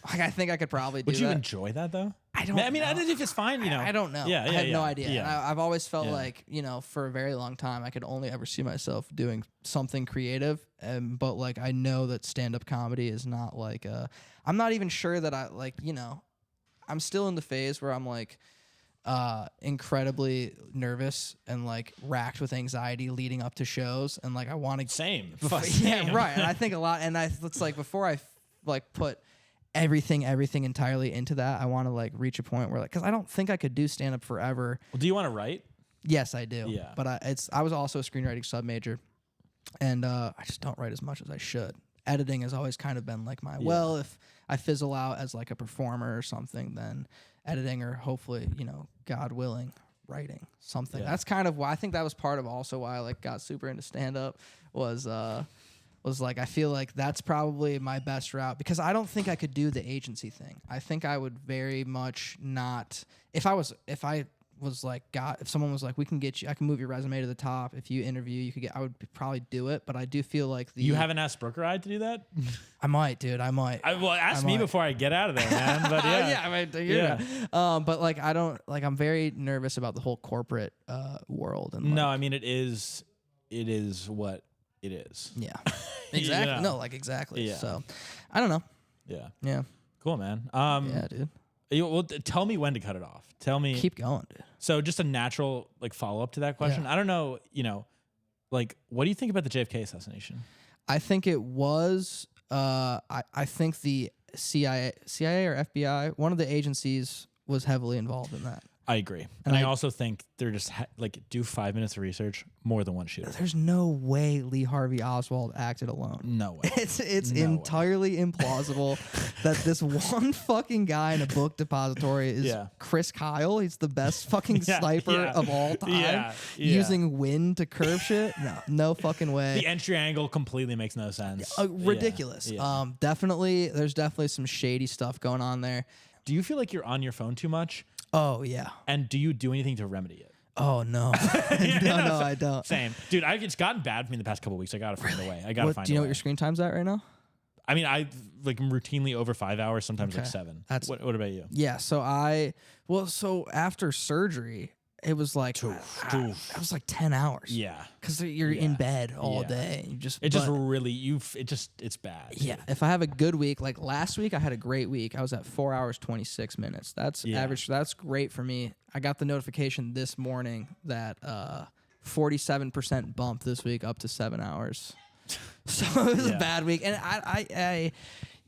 Like I think I could probably do that. Would you enjoy that though? I don't know. If it's fine, you know. I don't know. I have no idea. And I've always felt like, you know, for a very long time, I could only ever see myself doing something creative. But like, I know that stand-up comedy is not like, I'm not even sure that I like, you know, I'm still in the phase where I'm like, incredibly nervous and like racked with anxiety leading up to shows, and like I want to same. Yeah, right. And I think a lot, and it's like before I like put everything entirely into that, I want to like reach a point where like, because I don't think I could do stand up forever. Well, do you want to write? Yes, I do. Yeah, but I was also a screenwriting sub major, and I just don't write as much as I should. Editing has always kind of been like my well, if I fizzle out as like a performer or something, then editing, or hopefully, you know, God willing, writing something. That's kind of why I think that was part of also why I like got super into stand up was like, I feel like that's probably my best route, because I don't think I could do the agency thing. I think I would very much not, if I was like, God, if someone was like, we can get you, I can move your resume to the top. If you interview, you could get, I would probably do it. But I do feel like you haven't asked Brooke or I to do that? I might, dude. I might. Ask me before I get out of there, man. But but like, I don't, like, I'm very nervous about the whole corporate world. And no, I mean, it is what it is. Yeah. Exactly. Yeah. No, like exactly. Yeah. So I don't know. Yeah. Yeah. Cool, man. Yeah, dude. Well, tell me when to cut it off. Tell me. Keep going, dude. So just a natural like follow up to that question. Yeah. I don't know, you know, like, what do you think about the JFK assassination? I think it was, I think the CIA or FBI, one of the agencies was heavily involved in that. I agree. And I also think they're just like, do 5 minutes of research, more than one shooter. There's no way Lee Harvey Oswald acted alone. No way. It's entirely implausible that this one fucking guy in a book depository is Chris Kyle. He's the best fucking sniper of all time. Using wind to curve shit. No fucking way. The entry angle completely makes no sense. Ridiculous. Yeah. There's definitely some shady stuff going on there. Do you feel like you're on your phone too much? Oh, yeah. And do you do anything to remedy it? Oh, no. No, I don't. Same. Dude, it's gotten bad for me the past couple of weeks. I got to find a way. Do you know what your screen time's at right now? I mean, I like routinely over 5 hours, sometimes like 7. What about you? Yeah, so after surgery, it was like it was like 10 hours. Yeah, because you're in bed all day. It's bad. Yeah, if I have a good week, like last week, I had a great week. I was at 4 hours 26 minutes. That's average. That's great for me. I got the notification this morning that 47% bump this week up to 7 hours. So it was a bad week, and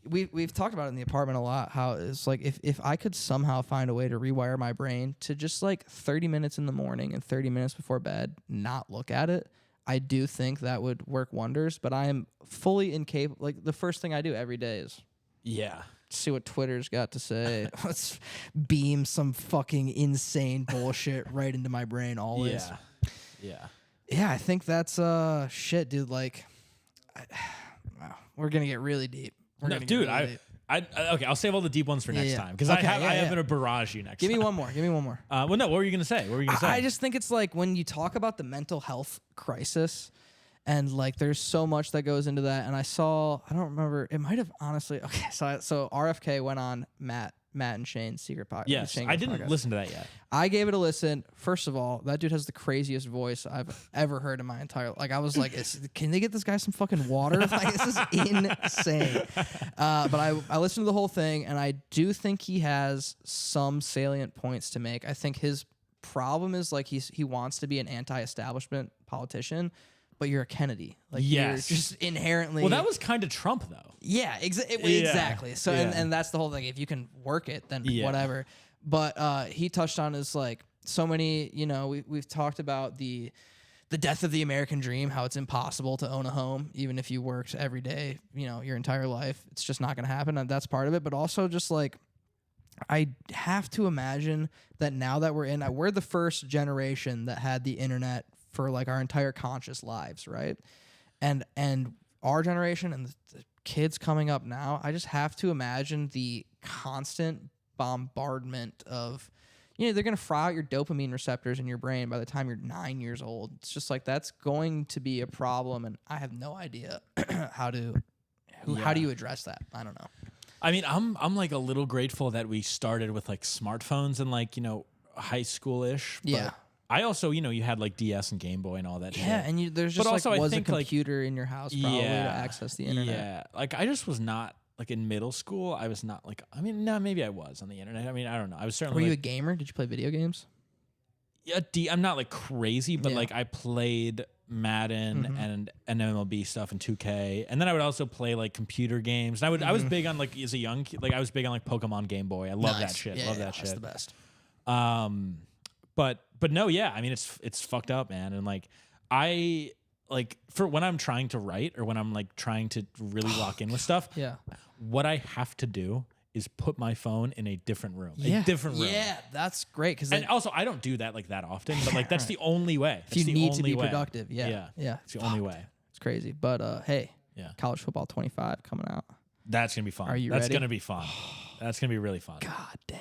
we've talked about it in the apartment a lot, how it's like if I could somehow find a way to rewire my brain to just like 30 minutes in the morning and 30 minutes before bed, not look at it, I do think that would work wonders. But I am fully incapable. Like the first thing I do every day is see what Twitter's got to say. Let's beam some fucking insane bullshit right into my brain always. Yeah, I think that's shit, dude. Like, we're gonna get really deep. Dude, okay, I'll save all the deep ones for next time because I have to barrage you next. Give me one more. Well, no, what were you gonna say? I just think it's like when you talk about the mental health crisis, and like there's so much that goes into that. And I don't remember. It might have honestly. Okay, so RFK went on Matt and Shane's secret podcast. Yes, I didn't listen to that yet. I gave it a listen. First of all, that dude has the craziest voice I've ever heard in my entire life. Like, I was like, can they get this guy some fucking water? Like, this is insane. But I listened to the whole thing, and I do think he has some salient points to make. I think his problem is, like, he wants to be an anti-establishment politician, but you're a Kennedy. Like, you're just inherently... Well, that was kind of Trump, though. Yeah, exactly. So, and that's the whole thing. If you can work it, then whatever. But he touched on is like so many, we've talked about the death of the American dream, how it's impossible to own a home, even if you worked every day, your entire life. It's just not going to happen. And that's part of it. But also just like, I have to imagine that now that we're the first generation that had the internet for like our entire conscious lives, right? And our generation and the kids coming up now, I just have to imagine the constant bombardment of, they're going to fry out your dopamine receptors in your brain by the time you're 9 years old. It's just like, that's going to be a problem. And I have no idea how do you address that? I don't know. I mean, I'm like a little grateful that we started with like smartphones and like, high school-ish. Yeah. I also, you had like DS and Game Boy and all that shit. Yeah, and there's just was a computer in your house probably to access the internet. Yeah, like I just was not, like in middle school, I was not like, maybe I was on the internet. I mean, I don't know. I was certainly... Were you a gamer? Did you play video games? Yeah, I'm not like crazy, but like I played Madden and MLB stuff and 2K. And then I would also play like computer games. And I was big on like, as a young kid, like I was big on like Pokemon Game Boy. I love that shit. Love that shit. That's the best. But no, yeah, I mean, it's fucked up, man. And like, I like for when I'm trying to write or when I'm like trying to really lock in with stuff. Yeah. What I have to do is put my phone in a different room. Yeah. A different room. Yeah, that's great. And also, I don't do that like that often, but like that's the only way. If you need to be productive. Yeah. It's the only way. It's crazy. But hey, College Football 25 coming out. That's going to be fun. Are you ready? That's going to be fun. That's going to be really fun. God damn.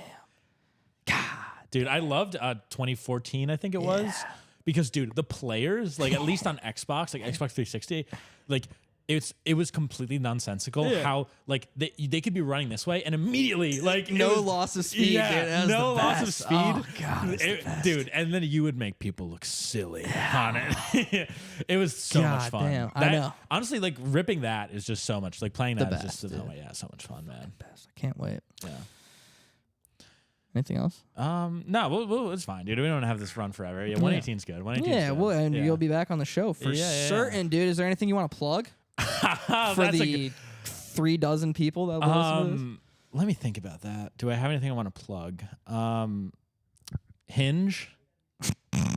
Dude, I loved 2014, I think it was. Because, dude, the players, like at least on Xbox, like Xbox 360, like it was completely nonsensical how like they could be running this way and immediately like no loss of speed. Yeah, dude, no loss of speed. Oh god, dude, and then you would make people look silly on it. It was so much fun. Damn, I know. Honestly, like ripping that is just so much. Like playing that is just so much fun, man. Best. I can't wait. Yeah. Anything else? No, it's fine, dude. We don't have this run forever. Yeah, 118's good. 118's good. Well, and you'll be back on the show for certain, dude. Is there anything you want to plug for the 3 dozen people that listen to this? Let me think about that. Do I have anything I want to plug? Hinge.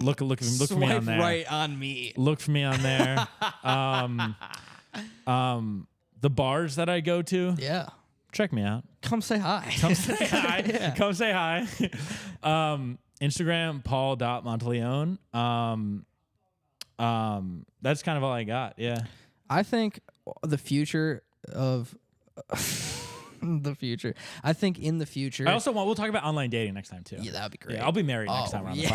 Look for me on there. Right on me. Look for me on there. The bars that I go to. Yeah. Check me out. Come say hi. Come say hi. Come say hi. Instagram, Paul.Monteleone. That's kind of all I got. Yeah. I think the future of the future. I think in the future. We'll talk about online dating next time too. Yeah, that would be great. Yeah, I'll be married next time we're on the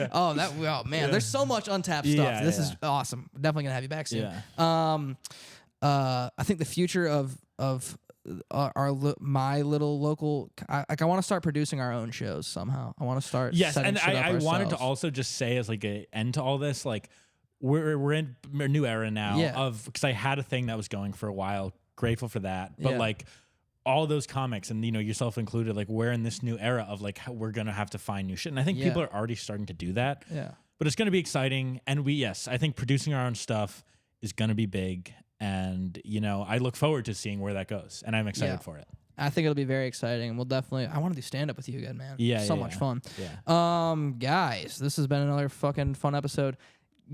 pod. Oh, man, there's so much untapped stuff. This is awesome. Definitely gonna have you back soon. Yeah. I think the future of my little local. I want to start producing our own shows somehow. I want to start. Yes, setting and shit up I wanted to ourselves. also just say as like a end to all this, like we're in a new era now of because I had a thing that was going for a while. Grateful for that, but like all those comics and yourself included, like we're in this new era of like we're gonna have to find new shit, and I think people are already starting to do that. Yeah, but it's gonna be exciting, and I think producing our own stuff is gonna be big. And, I look forward to seeing where that goes, and I'm excited for it. I think it'll be very exciting. We'll definitely, I want to do stand up with you again, man. Yeah. So much fun. Yeah. Guys, this has been another fucking fun episode.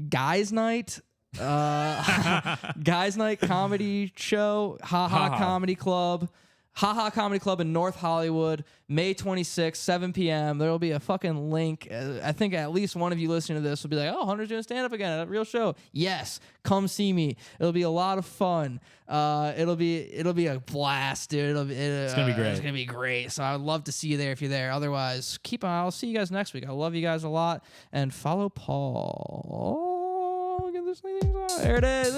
Guys Night, Guys Night comedy show, Comedy Club. Comedy Club in North Hollywood, May 26th, 7 p.m. There will be a fucking link. I think at least one of you listening to this will be like, oh, Hunter's doing stand-up again at a real show. Yes, come see me. It'll be a lot of fun. It'll be a blast, dude. It's going to be great. It's going to be great. So I would love to see you there if you're there. Otherwise, I'll see you guys next week. I love you guys a lot. And follow Paul. Get this thing on. There it is.